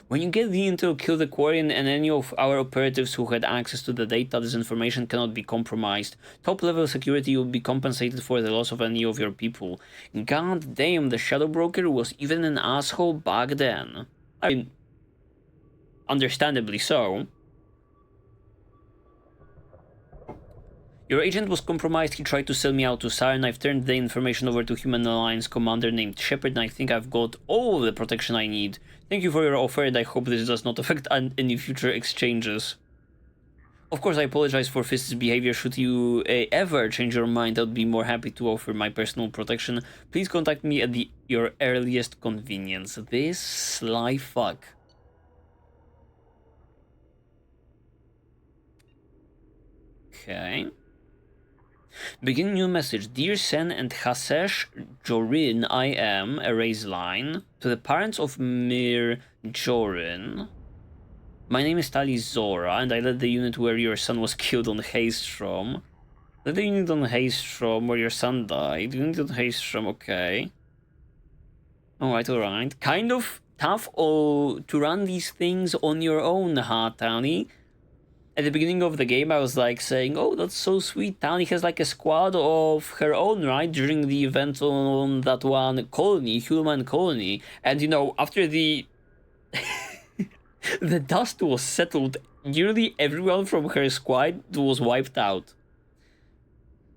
When you get the intel, kill the Quarian and any of our operatives who had access to the data. This information cannot be compromised. Top level security will be compensated for the loss of any of your people. God damn, the Shadow Broker was even an asshole back then. I mean, understandably so. Your agent was compromised. He tried to sell me out to Siren. I've turned the information over to Human Alliance commander named Shepard, and I think I've got all the protection I need. Thank you for your offer, and I hope this does not affect any future exchanges. Of course, I apologize for Fist's behavior. Should you ever change your mind, I'd be more happy to offer my personal protection. Please contact me at your earliest convenience. This sly fuck. Okay. Begin new message. Dear Sen and Hasesh Jorin, I am, erase line. To the parents of Mir Jorin. My name is Tali Zora, and I led the unit where your son was killed on Haystrom. Led the unit on Haystrom where your son died. Unit on Haystrom, okay. Alright. Kind of tough to run these things on your own, huh, Tali? At the beginning of the game, I was like saying, oh, that's so sweet. Tali has like a squad of her own, right? During the event on that one colony, human colony. And, you know, after the... the dust was settled, nearly everyone from her squad was wiped out.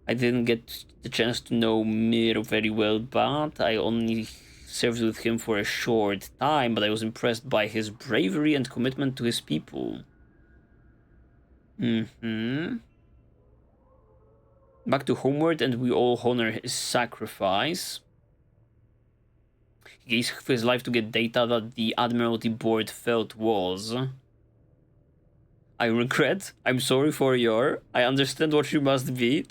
I didn't get the chance to know Mir very well, but I only served with him for a short time, but I was impressed by his bravery and commitment to his people. Back to Homeward, and we all honor his sacrifice. He gave his life to get data that the Admiralty Board felt was. I regret. I'm sorry for your. I understand what you must be.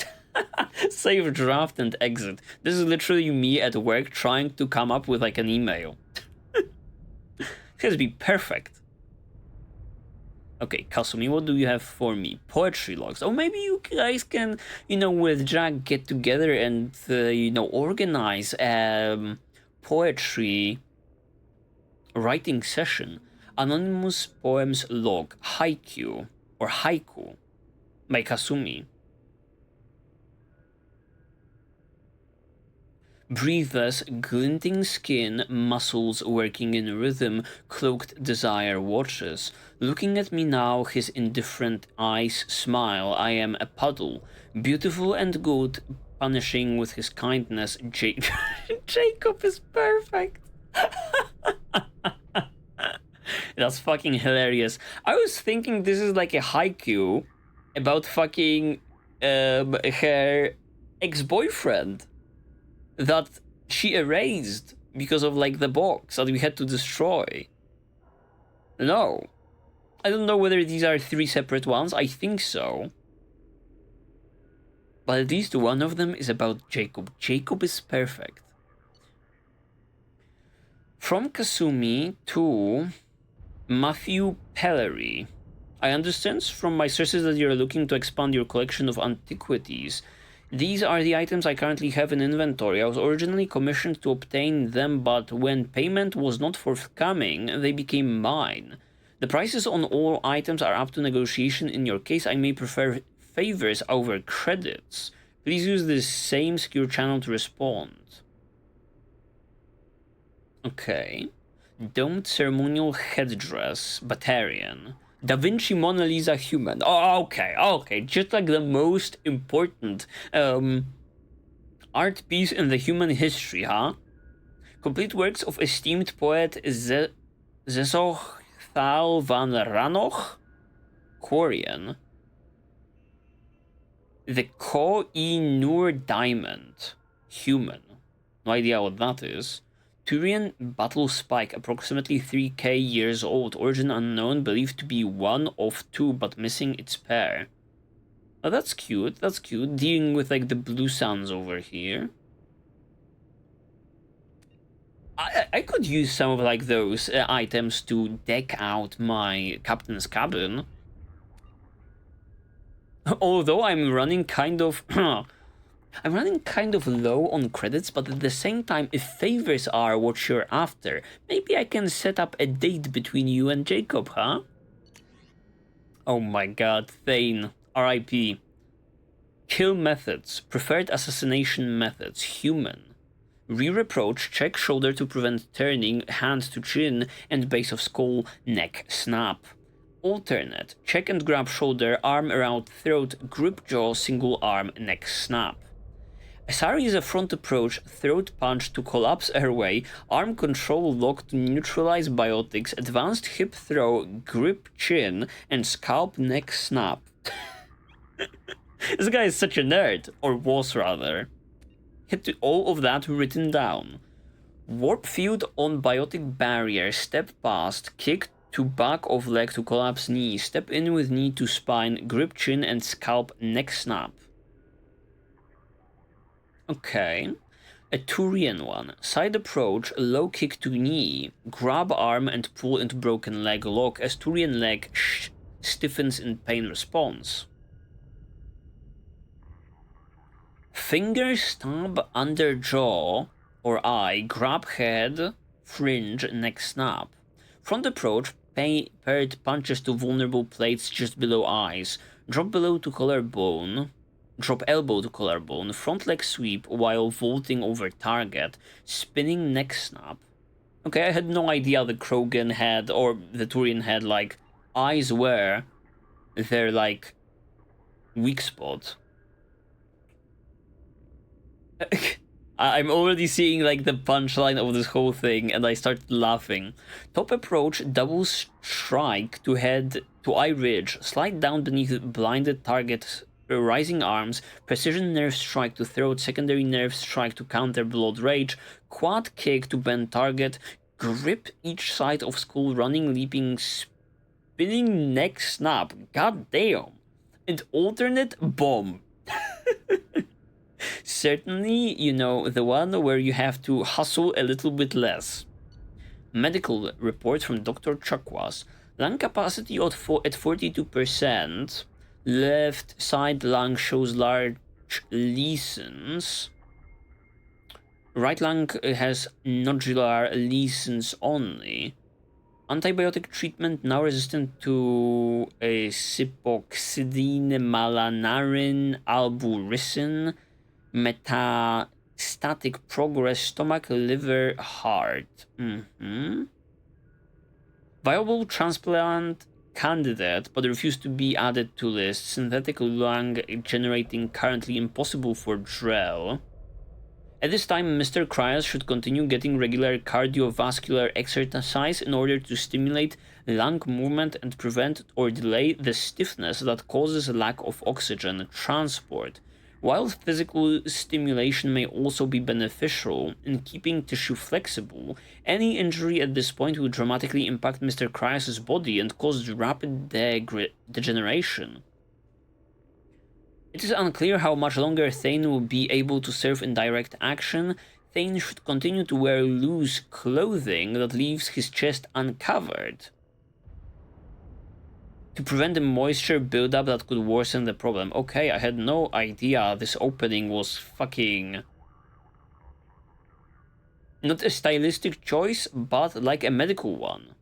Save draft and exit. This is literally me at work trying to come up with like an email. It has to be perfect. Okay, Kasumi, what do you have for me? Poetry logs. Oh, maybe you guys can, you know, with Jack get together and, you know, organize poetry writing session. Anonymous Poems Log. Haiku. Or Haiku. By Kasumi. Breathless, glinting skin, muscles working in rhythm, cloaked desire watches. Looking at me now, his indifferent eyes smile. I am a puddle, beautiful and good, punishing with his kindness. Jacob is perfect. That's fucking hilarious. I was thinking this is like a haiku about fucking her ex-boyfriend that she erased because of like the box that we had to destroy. No. I don't know whether these are 3 separate ones. I think so. But at least one of them is about Jacob. Jacob is perfect. From Kasumi to Matthew Pellery. I understand from my sources that you're looking to expand your collection of antiquities. These are the items I currently have in inventory. I was originally commissioned to obtain them, but when payment was not forthcoming, they became mine. The prices on all items are up to negotiation. In your case, I may prefer favors over credits. Please use the same secure channel to respond. Okay. Domed ceremonial headdress, Batarian. Da Vinci Mona Lisa human. Oh, okay. Just like the most important art piece in the human history, huh? Complete works of esteemed poet Zezoch Thal van Ranoch, Quarian. The Koh-i-Noor diamond, human. No idea what that is. Turian battle spike, approximately 3k years old, origin unknown, believed to be one of 2 but missing its pair. Oh, that's cute, dealing with like the blue suns over here. I could use some of like those items to deck out my captain's cabin. Although I'm running kind of low on credits, but at the same time, if favors are what you're after, maybe I can set up a date between you and Jacob, huh? Oh my god, Thane, RIP. Kill methods, preferred assassination methods, human. Re-reproach, check shoulder to prevent turning, hand to chin, and base of skull, neck snap. Alternate, check and grab shoulder, arm around throat, grip jaw, single arm, neck snap. Asari is a front approach, throat punch to collapse airway, arm control lock to neutralize biotics, advanced hip throw, grip chin, and scalp neck snap. This guy is such a nerd, or was rather. Hit all of that written down. Warp field on biotic barrier, step past, kick to back of leg to collapse knee, step in with knee to spine, grip chin and scalp neck snap. Okay. A Turian one. Side approach, low kick to knee, grab arm and pull into broken leg lock as Turian leg stiffens in pain response. Finger stab under jaw or eye, grab head, fringe, neck snap. Front approach, paired punches to vulnerable plates just below eyes, drop below to collarbone. Drop elbow to collarbone, front leg sweep while vaulting over target, spinning neck snap. Okay, I had no idea the Krogan had, or the Turian had, like, eyes were their, like, weak spot. I'm already seeing, like, the punchline of this whole thing, and I started laughing. Top approach, double strike to head to eye ridge, slide down beneath blinded target rising arms, precision nerve strike to throat, secondary nerve strike to counter blood rage, quad kick to bend target, grip each side of skull, running, leaping, spinning neck snap. God damn. And alternate bomb. Certainly, you know, the one where you have to hustle a little bit less. Medical report from Dr. Chakwas. Lung capacity at 42%. Left side lung shows large lesions. Right lung has nodular lesions only. Antibiotic treatment now resistant to a cipoxidine, malanarin, alburysin, metastatic progress, stomach, liver, heart. Viable transplant candidate, but refused to be added to list. Synthetic lung generating currently impossible for Drell. At this time, Mr. Cryas should continue getting regular cardiovascular exercise in order to stimulate lung movement and prevent or delay the stiffness that causes lack of oxygen transport. While physical stimulation may also be beneficial in keeping tissue flexible, any injury at this point will dramatically impact Mr. Cryas' body and cause rapid degeneration. It is unclear how much longer Thane will be able to serve in direct action. Thane should continue to wear loose clothing that leaves his chest uncovered to prevent the moisture buildup that could worsen the problem. Okay, I had no idea this opening was fucking... not a stylistic choice, but like a medical one.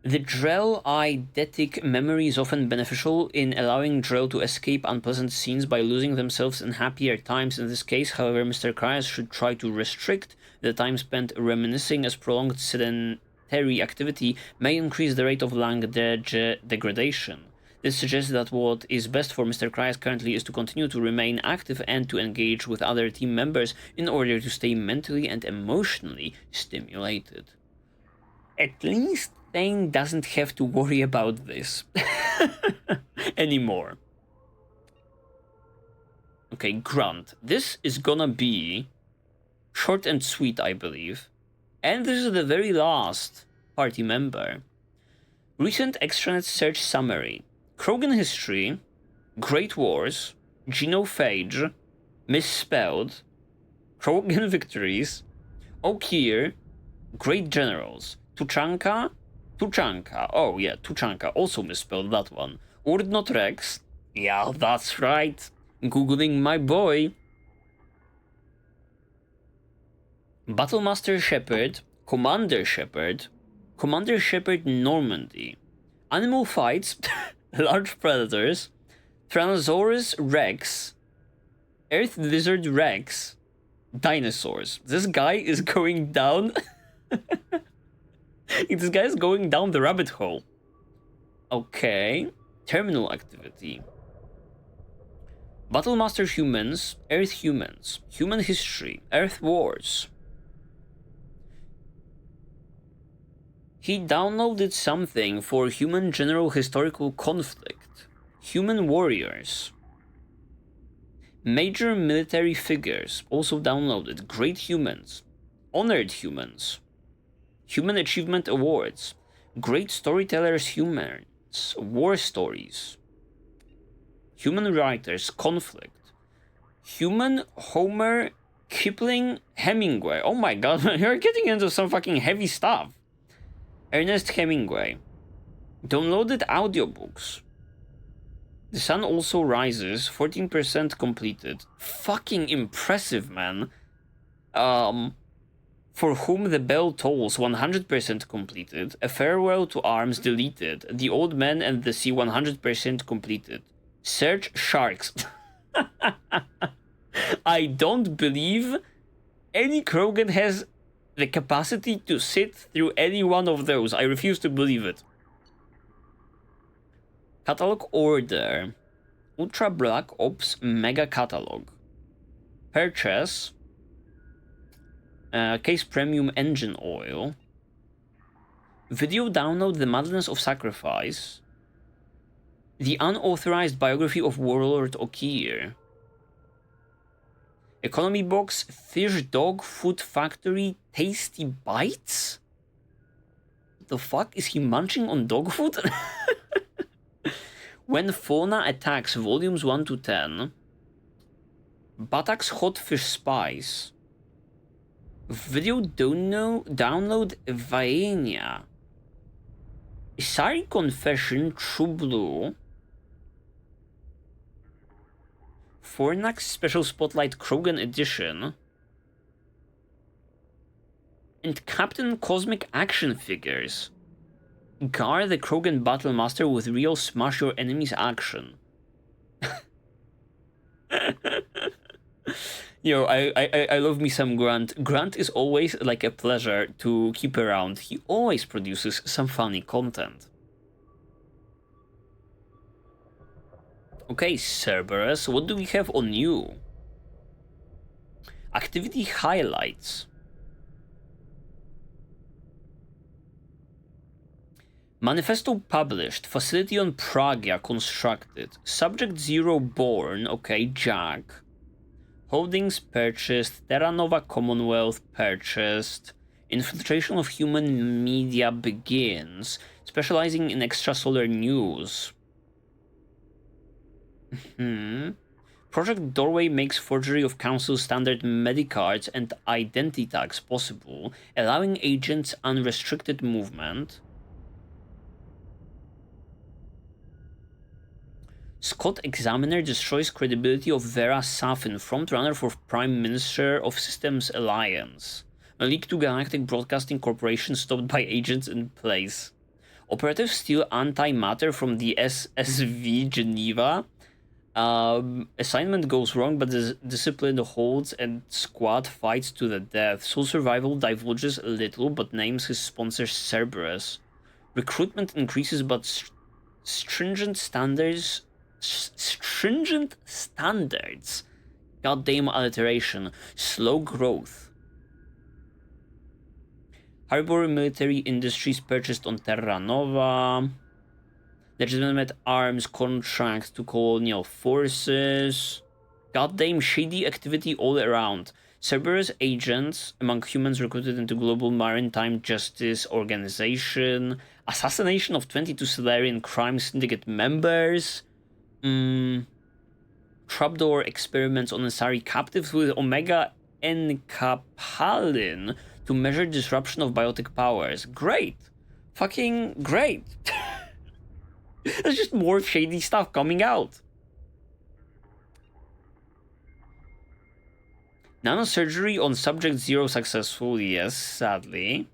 The Drell eidetic memory is often beneficial in allowing Drell to escape unpleasant scenes by losing themselves in happier times. In this case, however, Mr. Cryas should try to restrict the time spent reminiscing, as prolonged sedentary activity may increase the rate of lung degradation. This suggests that what is best for Mr. Cryas currently is to continue to remain active and to engage with other team members in order to stay mentally and emotionally stimulated. At least Thane doesn't have to worry about this anymore. Okay, Grunt. This is gonna be short and sweet, I believe. And this is the very last party member. Recent extranet search summary. Krogan history, Great Wars, Genophage, misspelled, Krogan victories, Okier, Great Generals, Tuchanka, oh yeah, Tuchanka, also misspelled that one. Urdnot Rex, yeah, that's right, googling my boy. Battlemaster Shepard, Commander Shepard Normandy. Animal fights, large predators, Tyrannosaurus Rex, Earth Lizard Rex, dinosaurs. This guy is going down... this guy is going down the rabbit hole. Okay. Terminal activity. Battlemaster humans, Earth humans, human history, Earth wars. He downloaded something for human general historical conflict. Human warriors. Major military figures also downloaded. Great humans. Honored humans. Human Achievement Awards. Great Storytellers Humans. War Stories. Human Writers. Conflict. Human Homer Kipling Hemingway. Oh my god, man, you're getting into some fucking heavy stuff. Ernest Hemingway. Downloaded audiobooks. The Sun Also Rises. 14% completed. Fucking impressive, man. For Whom the Bell Tolls, 100% completed. A Farewell to Arms deleted. The Old Man and the Sea, 100% completed. Search Sharks. I don't believe any Krogan has the capacity to sit through any one of those. I refuse to believe it. Catalog Order. Ultra Black Ops Mega Catalog. Purchase. Case Premium Engine Oil. Video download The Madness of Sacrifice. The unauthorized biography of Warlord Okir. Economy box, fish dog food factory, tasty bites? The fuck? Is he munching on dog food? When fauna attacks, volumes 1 to 10. Buttocks hot fish spice. Video download Vaenia. Isari confession true blue. Fornax special spotlight Krogan edition. And Captain Cosmic action figures. Gar the Krogan Battlemaster with real smash your enemies action. Yo, I love me some Grant. Grant is always like a pleasure to keep around. He always produces some funny content. Okay, Cerberus, what do we have on you? Activity highlights. Manifesto published. Facility on Pragia constructed. Subject 0 born. Okay, Jack. Holdings purchased. Terra Nova Commonwealth purchased. Infiltration of human media begins. Specializing in extrasolar news. Project Doorway makes forgery of Council standard medicards and identity tags possible, allowing agents unrestricted movement. Scott Examiner destroys credibility of Vera Safin, frontrunner for Prime Minister of Systems Alliance. A leak to Galactic Broadcasting Corporation stopped by agents in place. Operatives steal antimatter from the SSV Geneva. Assignment goes wrong, but the discipline holds and squad fights to the death. Soul Survival divulges a little, but names his sponsor Cerberus. Recruitment increases, but stringent standards. Goddamn alliteration. Slow growth. Harbor Military Industries purchased on Terra Nova. Legitimate arms contracts to colonial forces. Goddamn shady activity all around. Cerberus agents among humans recruited into Global Maritime Justice Organization. Assassination of 22 Solarian Crime Syndicate members. Trapdoor experiments on Asari captives with Omega Encaphalin to measure disruption of biotic powers. Great. Fucking great. There's just more shady stuff coming out. Nanosurgery on Subject 0 successful, yes, sadly.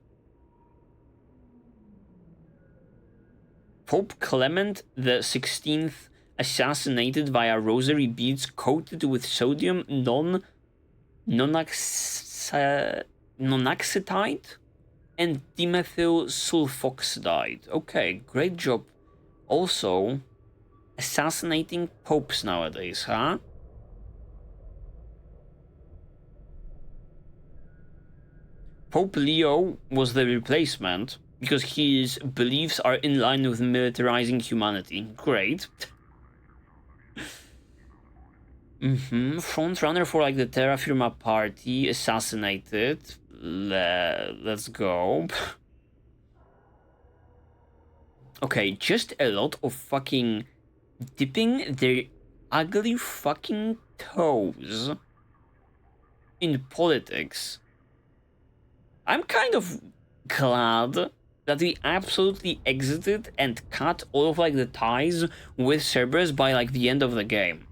Pope Clement the 16th assassinated via rosary beads coated with sodium nonaxetide and dimethyl sulfoxide. Okay, great job. Also, assassinating popes nowadays, huh? Pope Leo was the replacement because his beliefs are in line with militarizing humanity. Great. Frontrunner for like the Terra Firma party assassinated. Let's go. Okay, just a lot of fucking dipping their ugly fucking toes in politics. I'm kind of glad that we absolutely exited and cut all of like the ties with Cerberus by like the end of the game.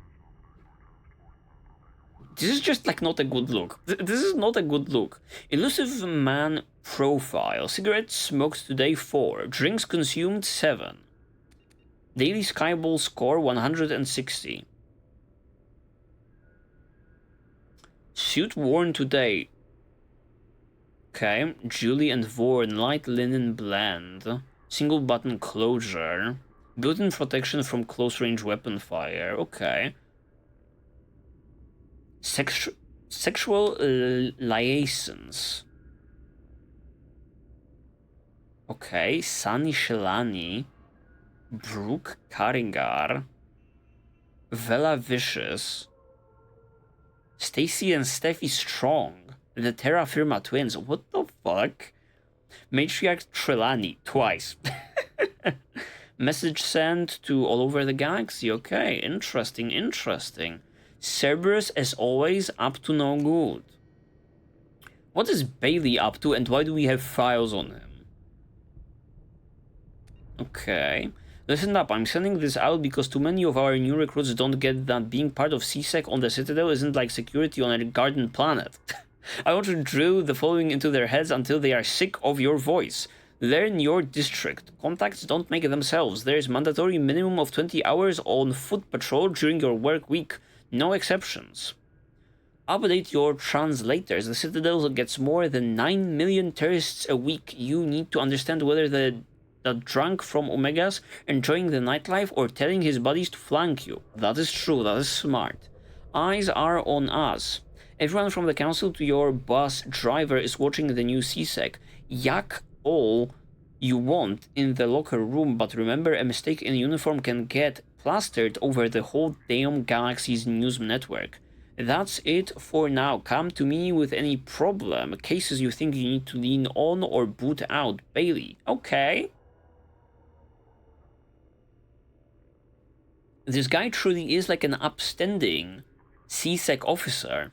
This is just like not a good look. This is not a good look. Elusive man profile. Cigarettes smoked today 4. Drinks consumed 7. Daily Skyball score 160. Suit worn today. Okay. Julie and Vorn light linen blend. Single button closure. Built-in protection from close range weapon fire. Okay. Sexual liaisons. Okay, Sani Shelani. Brooke Karingar, Vela Vicious, Stacy and Steffi Strong, the Terra Firma twins. What the fuck? Matriarch Trelawney, twice. Message sent to all over the galaxy. Okay, interesting, interesting. Cerberus, as always, up to no good. What is Bailey up to, and why do we have files on him? Okay. Listen up, I'm sending this out because too many of our new recruits don't get that being part of CSEC on the Citadel isn't like security on a garden planet. I want to drill the following into their heads until they are sick of your voice. Learn your district. Contacts don't make themselves. There is mandatory minimum of 20 hours on foot patrol during your work week. No exceptions. Update your translators. The Citadel gets more than 9 million tourists a week. You need to understand whether the drunk from Omega's enjoying the nightlife or telling his buddies to flank you. That is true, that is smart. Eyes are on us. Everyone from the council to your bus driver is watching the new CSEC. Yak all you want in the locker room, but remember, a mistake in uniform can get plastered over the whole damn galaxy's news network. That's it for now. Come to me with any problem, cases you think you need to lean on or boot out. Bailey. Okay. This guy truly is like an upstanding CSEC officer.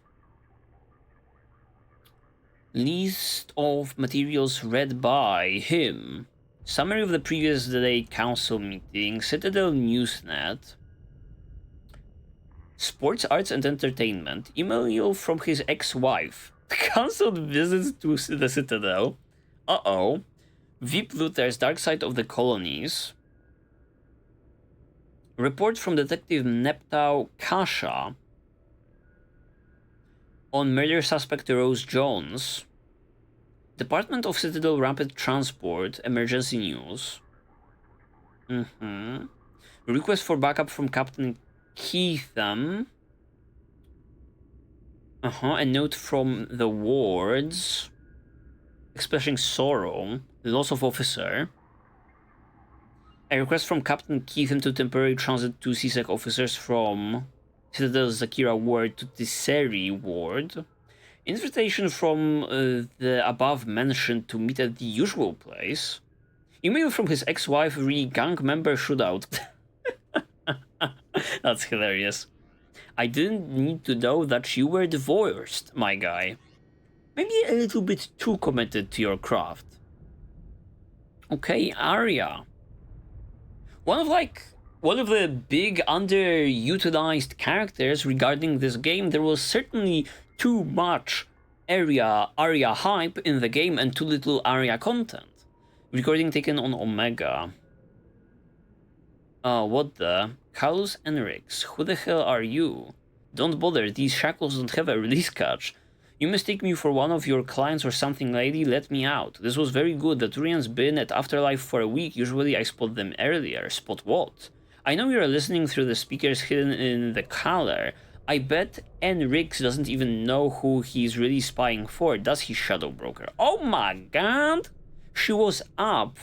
List of materials read by him. Summary of the previous day council meeting. Citadel Newsnet. Sports, arts, and entertainment. Email from his ex-wife. Cancelled visits to the Citadel. Uh-oh. VIP Luther's Dark Side of the Colonies. Report from Detective Neptau Kasha on murder suspect Rose Jones. Department of Citadel Rapid Transport Emergency News. Request for backup from Captain Keitham. A note from the wards expressing sorrow. Loss of officer. A request from Captain Keitham to temporary transit two CSEC officers from Citadel Zakira Ward to Tesseri Ward. Invitation from the above mentioned to meet at the usual place. Email from his ex-wife re gang member shootout. That's hilarious. I didn't need to know that you were divorced, my guy. Maybe a little bit too committed to your craft. Okay, Arya. One of the big underutilized characters regarding this game. There was certainly too much Arya hype in the game and too little Arya content. Recording taken on Omega. What the? Carlos Enrix, who the hell are you? Don't bother, these shackles don't have a release catch. You mistake me for one of your clients or something, lady, let me out. This was very good. The Turian's been at Afterlife for a week. Usually I spot them earlier. Spot what? I know you're listening through the speakers hidden in the collar. I bet Enrix doesn't even know who he's really spying for, does he, Shadow Broker? Oh my god! She was up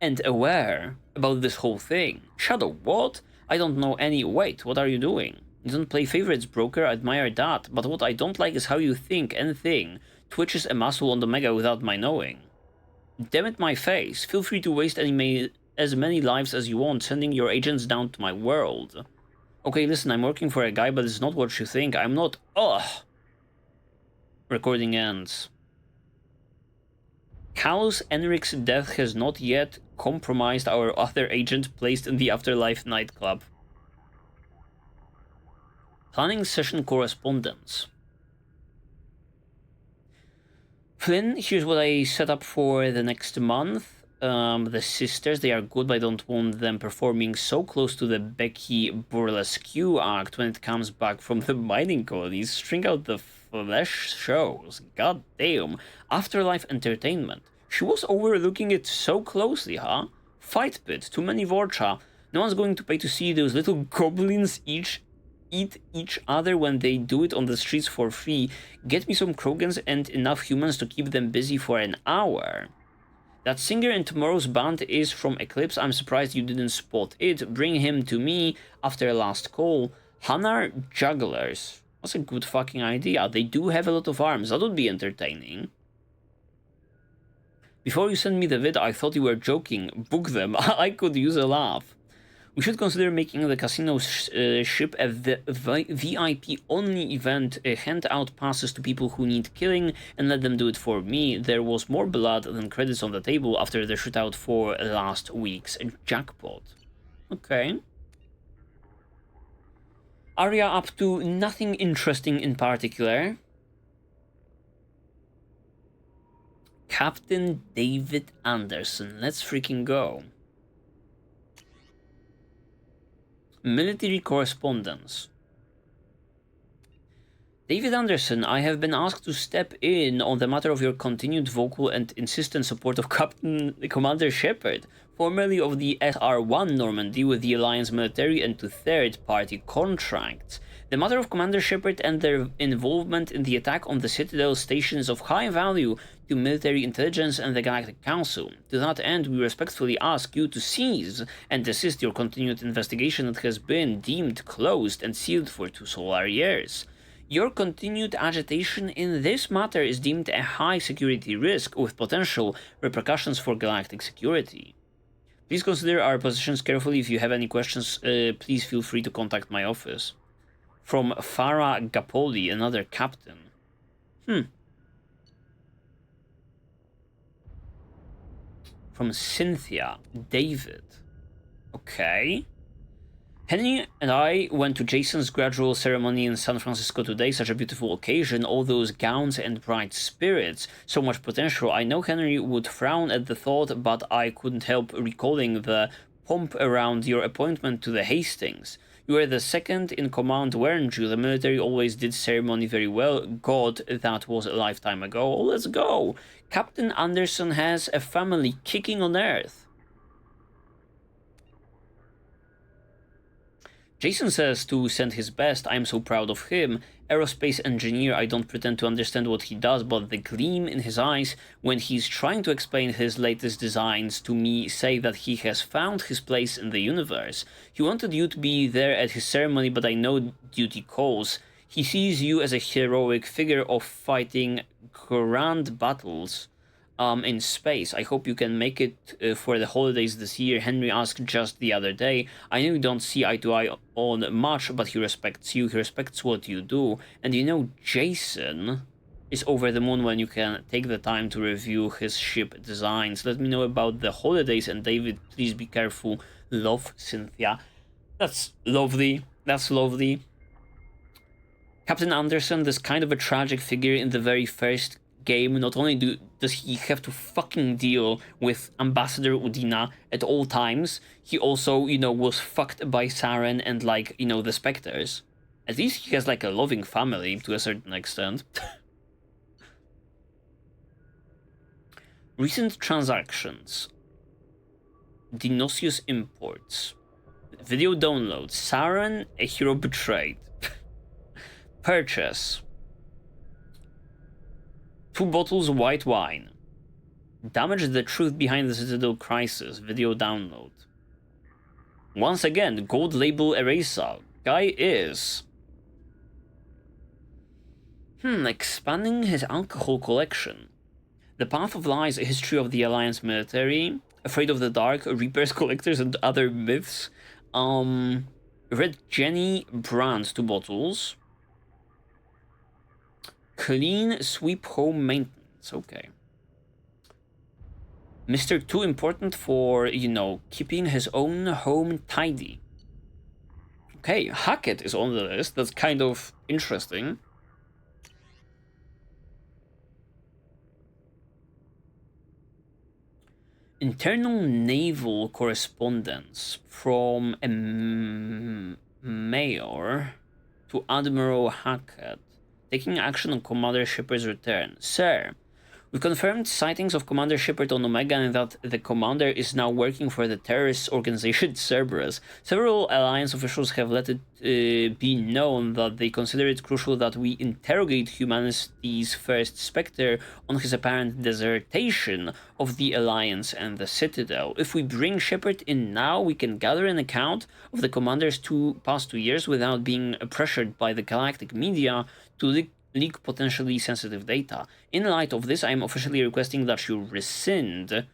and aware about this whole thing. Shadow, what? I don't know any. Wait, what are you doing? You don't play favorites, Broker, I admire that, but what I don't like is how you think and thing. Twitches a muscle on the Mega without my knowing. Damn it, my face. Feel free to waste as many lives as you want, sending your agents down to my world. Okay, listen, I'm working for a guy, but it's not what you think. I'm not. Ugh. Recording ends. Carlos Enric's death has not yet compromised our other agent placed in the Afterlife nightclub. Planning session correspondence. Flynn, here's what I set up for the next month. The sisters, they are good, but I don't want them performing so close to the Becky Burlesque act when it comes back from the mining colonies. String out the flesh shows. God damn. Afterlife entertainment. She was overlooking it so closely, huh? Fight pit, too many Vorcha. No one's going to pay to see those little goblins eat each other when they do it on the streets for free. Get me some Krogans and enough humans to keep them busy for an hour. That singer in tomorrow's band is from Eclipse. I'm surprised you didn't spot it. Bring him to me after last call. Hanar Jugglers. That's a good fucking idea. They do have a lot of arms. That would be entertaining. Before you sent me the vid, I thought you were joking. Book them. I could use a laugh. We should consider making the casino ship a VIP-only event, hand out passes to people who need killing, and let them do it for me. There was more blood than credits on the table after the shootout for last week's jackpot. Okay. Arya up to nothing interesting in particular. Captain David Anderson. Let's freaking go. Military correspondence. David Anderson, I have been asked to step in on the matter of your continued vocal and insistent support of Commander Shepard, formerly of the SR-1 Normandy with the Alliance military and to third-party contracts. The matter of Commander Shepard and their involvement in the attack on the Citadel station is of high value to military intelligence and the Galactic Council. To that end, we respectfully ask you to cease and desist your continued investigation that has been deemed closed and sealed for 2 solar years. Your continued agitation in this matter is deemed a high security risk with potential repercussions for galactic security. Please consider our positions carefully. If you have any questions, please feel free to contact my office. From Farah Gapoli, another captain. From Cynthia, David. Okay. Henry and I went to Jason's gradual ceremony in San Francisco today. Such a beautiful occasion. All those gowns and bright spirits. So much potential. I know Henry would frown at the thought, but I couldn't help recalling the pomp around your appointment to the Hastings. You were the second in command, weren't you? The military always did ceremony very well. God, that was a lifetime ago. Oh, let's go. Captain Anderson has a family kicking on Earth. Jason says to send his best. I'm so proud of him. Aerospace engineer, I don't pretend to understand what he does, but the gleam in his eyes when he's trying to explain his latest designs to me say that he has found his place in the universe. He wanted you to be there at his ceremony, but I know duty calls. He sees you as a heroic figure of fighting grand battles in space. I hope you can make it for the holidays this year. Henry asked just the other day. I know you don't see eye to eye on much, but he respects you. He respects what you do. And you know, Jason is over the moon when you can take the time to review his ship designs. Let me know about the holidays, and David, please be careful. Love, Cynthia. That's lovely. That's lovely. Captain Anderson, this kind of a tragic figure in the very first game. Not only does he have to fucking deal with Ambassador Udina at all times, he also, you know, was fucked by Saren and, like, you know, the Spectres. At least he has, like, a loving family to a certain extent. Recent transactions. Dinosius imports. Video download. Saren, a hero betrayed. Purchase. 2 bottles of white wine. Damage the truth behind the Citadel crisis. Video download. Once again, gold label eraser. Guy is... expanding his alcohol collection. The Path of Lies, a history of the Alliance military. Afraid of the Dark, Reapers, Collectors, and other myths. Red Jenny brand, 2 bottles. Clean sweep home maintenance. Okay. Mr. Too important for, you know, keeping his own home tidy. Okay, Hackett is on the list. That's kind of interesting. Internal naval correspondence from a mayor to Admiral Hackett. Taking action on Commander Shepard's return. Sir, We confirmed sightings of Commander Shepard on Omega and that the commander is now working for the terrorist organization Cerberus. Several Alliance officials have let it be known that they consider it crucial that we interrogate humanity's first Spectre on his apparent desertion of the Alliance and the Citadel. If we bring Shepard in now, we can gather an account of the commander's past 2 years without being pressured by the galactic media to leak potentially sensitive data. In light of this, I am officially requesting that you rescind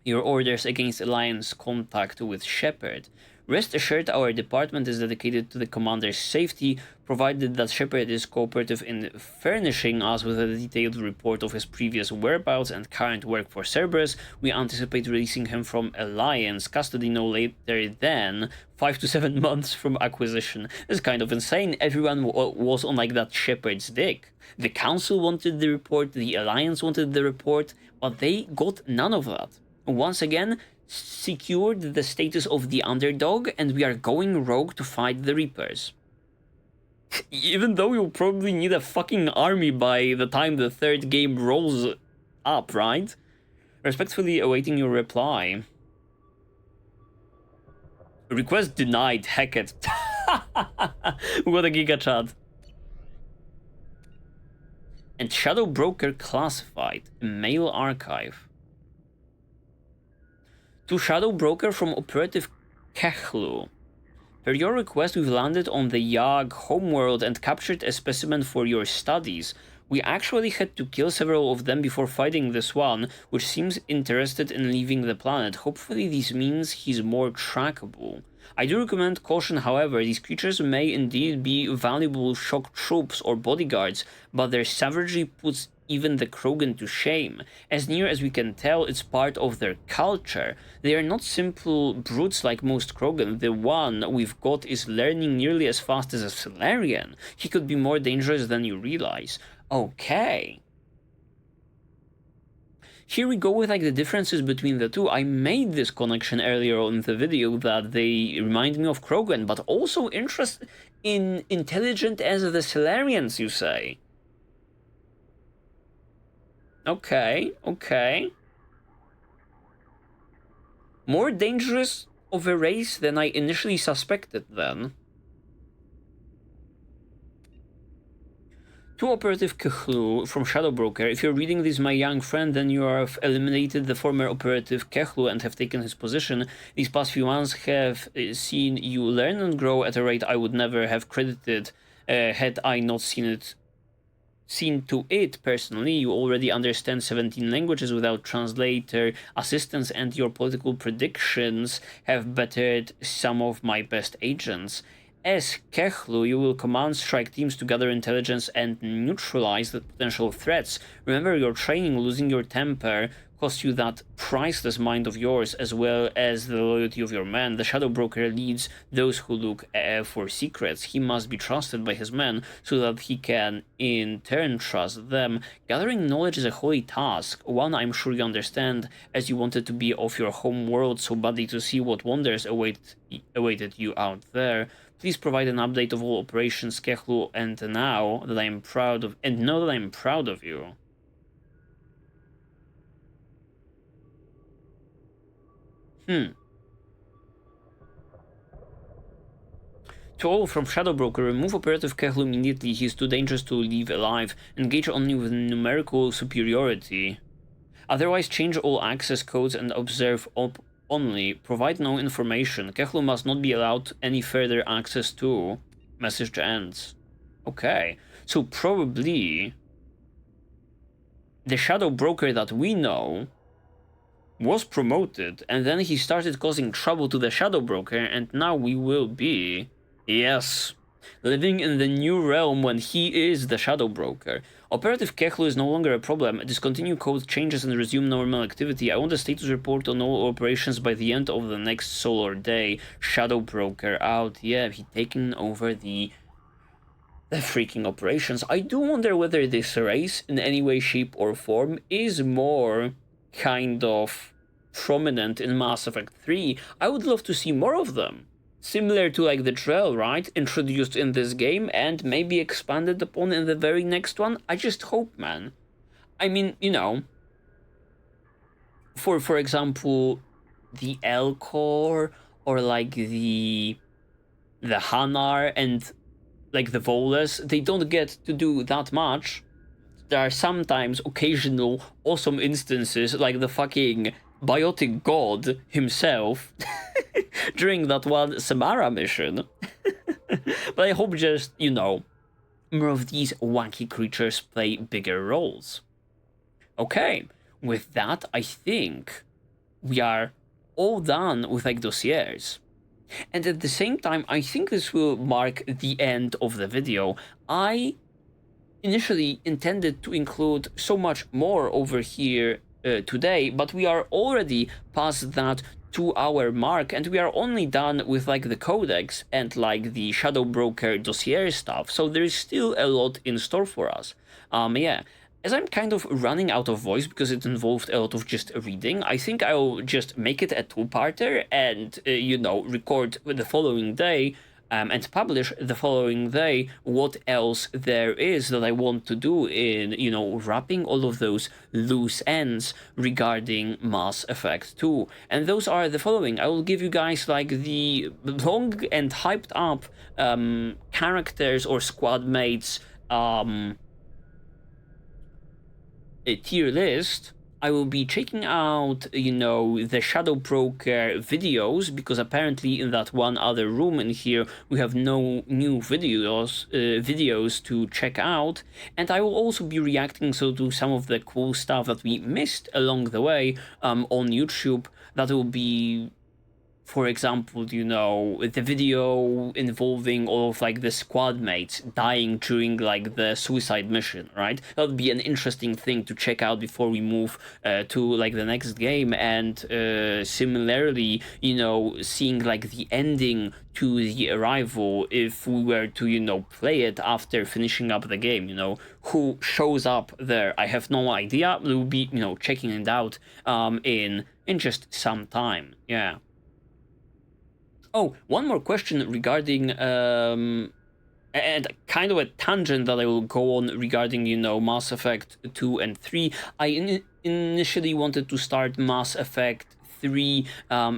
your orders against Alliance contact with Shepard. Rest assured, our department is dedicated to the commander's safety, provided that Shepard is cooperative in furnishing us with a detailed report of his previous whereabouts and current work for Cerberus. We anticipate releasing him from Alliance custody no later than 5 to 7 months from acquisition. It's kind of insane. Everyone was on like that Shepard's dick. The Council wanted the report, the Alliance wanted the report, but they got none of that. Once again, secured the status of the underdog, and we are going rogue to fight the Reapers. Even though you'll probably need a fucking army by the time the third game rolls up, right? Respectfully awaiting your reply. Request denied, heck it. What a giga chat. And Shadow Broker classified, mail archive. To Shadow Broker from Operative Kehlu. Per your request, we've landed on the Yag homeworld and captured a specimen for your studies. We actually had to kill several of them before fighting this one, which seems interested in leaving the planet. Hopefully this means he's more trackable. I do recommend caution, however. These creatures may indeed be valuable shock troops or bodyguards, but their savagery puts even the Krogan to shame. As near as we can tell, it's part of their culture. They are not simple brutes like most Krogan. The one we've got is learning nearly as fast as a Solarian. He could be more dangerous than you realize. Okay. Here we go with like the differences between the two. I made this connection earlier on in the video that they remind me of Krogan, but also intelligent as the Solarians, you say. Okay, okay. More dangerous of a race than I initially suspected then. To Operative Kehlu from Shadow Broker, if you're reading this, my young friend, then you have eliminated the former Operative Kehlu and have taken his position. These past few months have seen you learn and grow at a rate I would never have credited had I not seen to it personally. You already understand 17 languages without translator assistance, and your political predictions have bettered some of my best agents. As Kehlu, you will command strike teams to gather intelligence and neutralize the potential threats. Remember, your training, losing your temper, cost you that priceless mind of yours, as well as the loyalty of your men. The Shadow Broker leads those who look for secrets. He must be trusted by his men so that he can in turn trust them. Gathering knowledge is a holy task, one I'm sure you understand, as you wanted to be off your home world so badly to see what wonders awaited you out there. Please provide an update of all operations, Kehlu, and know that I'm proud of you. To all from Shadow Broker, remove Operative Kehlu immediately. He is too dangerous to leave alive. Engage only with numerical superiority. Otherwise, change all access codes and observe only. Provide no information. Kehlu must not be allowed any further access to. Message ends. Okay, so probably the Shadow Broker that we know was promoted, and then he started causing trouble to the Shadow Broker, and now we will be, yes, living in the new realm when he is the Shadow Broker. Operative Kehlu is no longer a problem. Discontinue code changes and resume normal activity. I want a status report on all operations by the end of the next solar day. Shadow Broker out. Yeah, he taken over the freaking operations. I do wonder whether this race, in any way, shape, or form, is more kind of prominent in Mass Effect 3. I would love to see more of them. Similar to like the Drell, right? Introduced in this game and maybe expanded upon in the very next one. I just hope, man. I mean, you know, for example, the Elcor or like the Hanar and like the Volas, they don't get to do that much. There are sometimes occasional awesome instances like the fucking biotic god himself during that one Samara mission. But I hope just, you know, more of these wacky creatures play bigger roles. Okay, with that, I think we are all done with like dossiers. And at the same time, I think this will mark the end of the video. I initially intended to include so much more over here today, but we are already past that 2-hour mark, and we are only done with like the Codex and like the Shadow Broker dossier stuff, so there is still a lot in store for us. Yeah. As I'm kind of running out of voice because it involved a lot of just reading, I think I'll just make it a 2-parter and, you know, record the following day and publish the following day what else there is that I want to do in, you know, wrapping all of those loose ends regarding Mass Effect 2. And those are the following. I will give you guys like the long and hyped up characters or squad mates a tier list. I will be checking out, you know, the Shadow Broker videos, because apparently in that one other room in here we have no new videos to check out, and I will also be reacting to some of the cool stuff that we missed along the way on YouTube. That will be, for example, you know, the video involving all of like the squad mates dying during like the suicide mission, right? That would be an interesting thing to check out before we move to like the next game. And similarly, you know, seeing like the ending to the Arrival, if we were to, you know, play it after finishing up the game, you know, who shows up there, I have no idea. We'll be, you know, checking it out in just some time. Yeah. Oh, one more question regarding, and kind of a tangent that I will go on regarding, you know, Mass Effect 2 and 3. I initially wanted to start Mass Effect 3,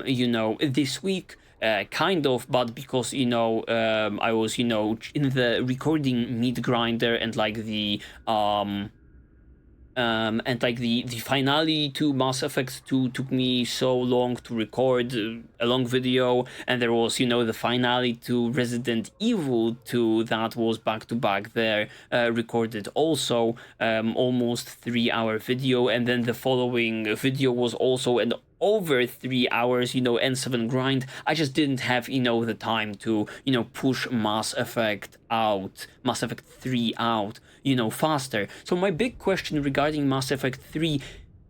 you know, this week, kind of, but because, you know, I was, you know, in the recording meat grinder and like the, and like the finale to Mass Effect 2 took me so long to record a long video, and there was, you know, the finale to Resident Evil 2 that was back to back there, recorded also, almost 3-hour video, and then the following video was also an over 3 hours, you know, N7 grind. I just didn't have, you know, the time to, you know, push Mass Effect 3 out, you know, faster. So my big question regarding Mass Effect 3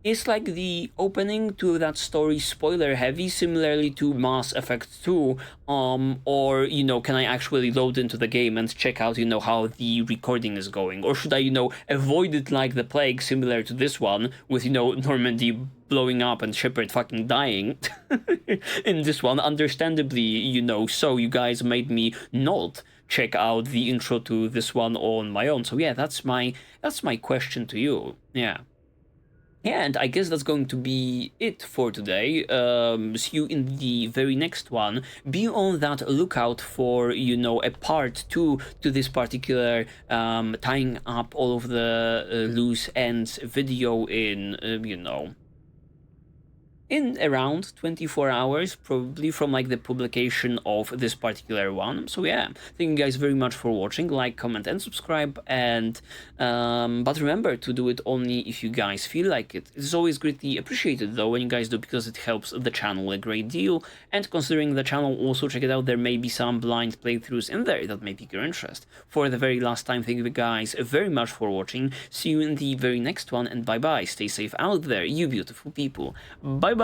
is like the opening to that story spoiler heavy, similarly to Mass Effect 2, or, you know, can I actually load into the game and check out, you know, how the recording is going, or should I, you know, avoid it like the plague, similar to this one, with, you know, Normandy blowing up and Shepard fucking dying in this one, understandably, you know, so you guys made me not check out the intro to this one on my own. So yeah, that's my question to you. Yeah. And I guess that's going to be it for today. See you in the very next one. Be on that lookout for, you know, a part 2 to this particular tying up all of the loose ends video in, you know, in around 24 hours, probably, from like the publication of this particular one. So yeah, thank you guys very much for watching. Like, comment and subscribe, and but remember to do it only if you guys feel like it. It's always greatly appreciated though when you guys do, because it helps the channel a great deal. And considering the channel, also check it out, there may be some blind playthroughs in there that may pique your interest. For the very last time, thank you guys very much for watching. See you in the very next one, and bye bye. Stay safe out there, you beautiful people. Bye bye.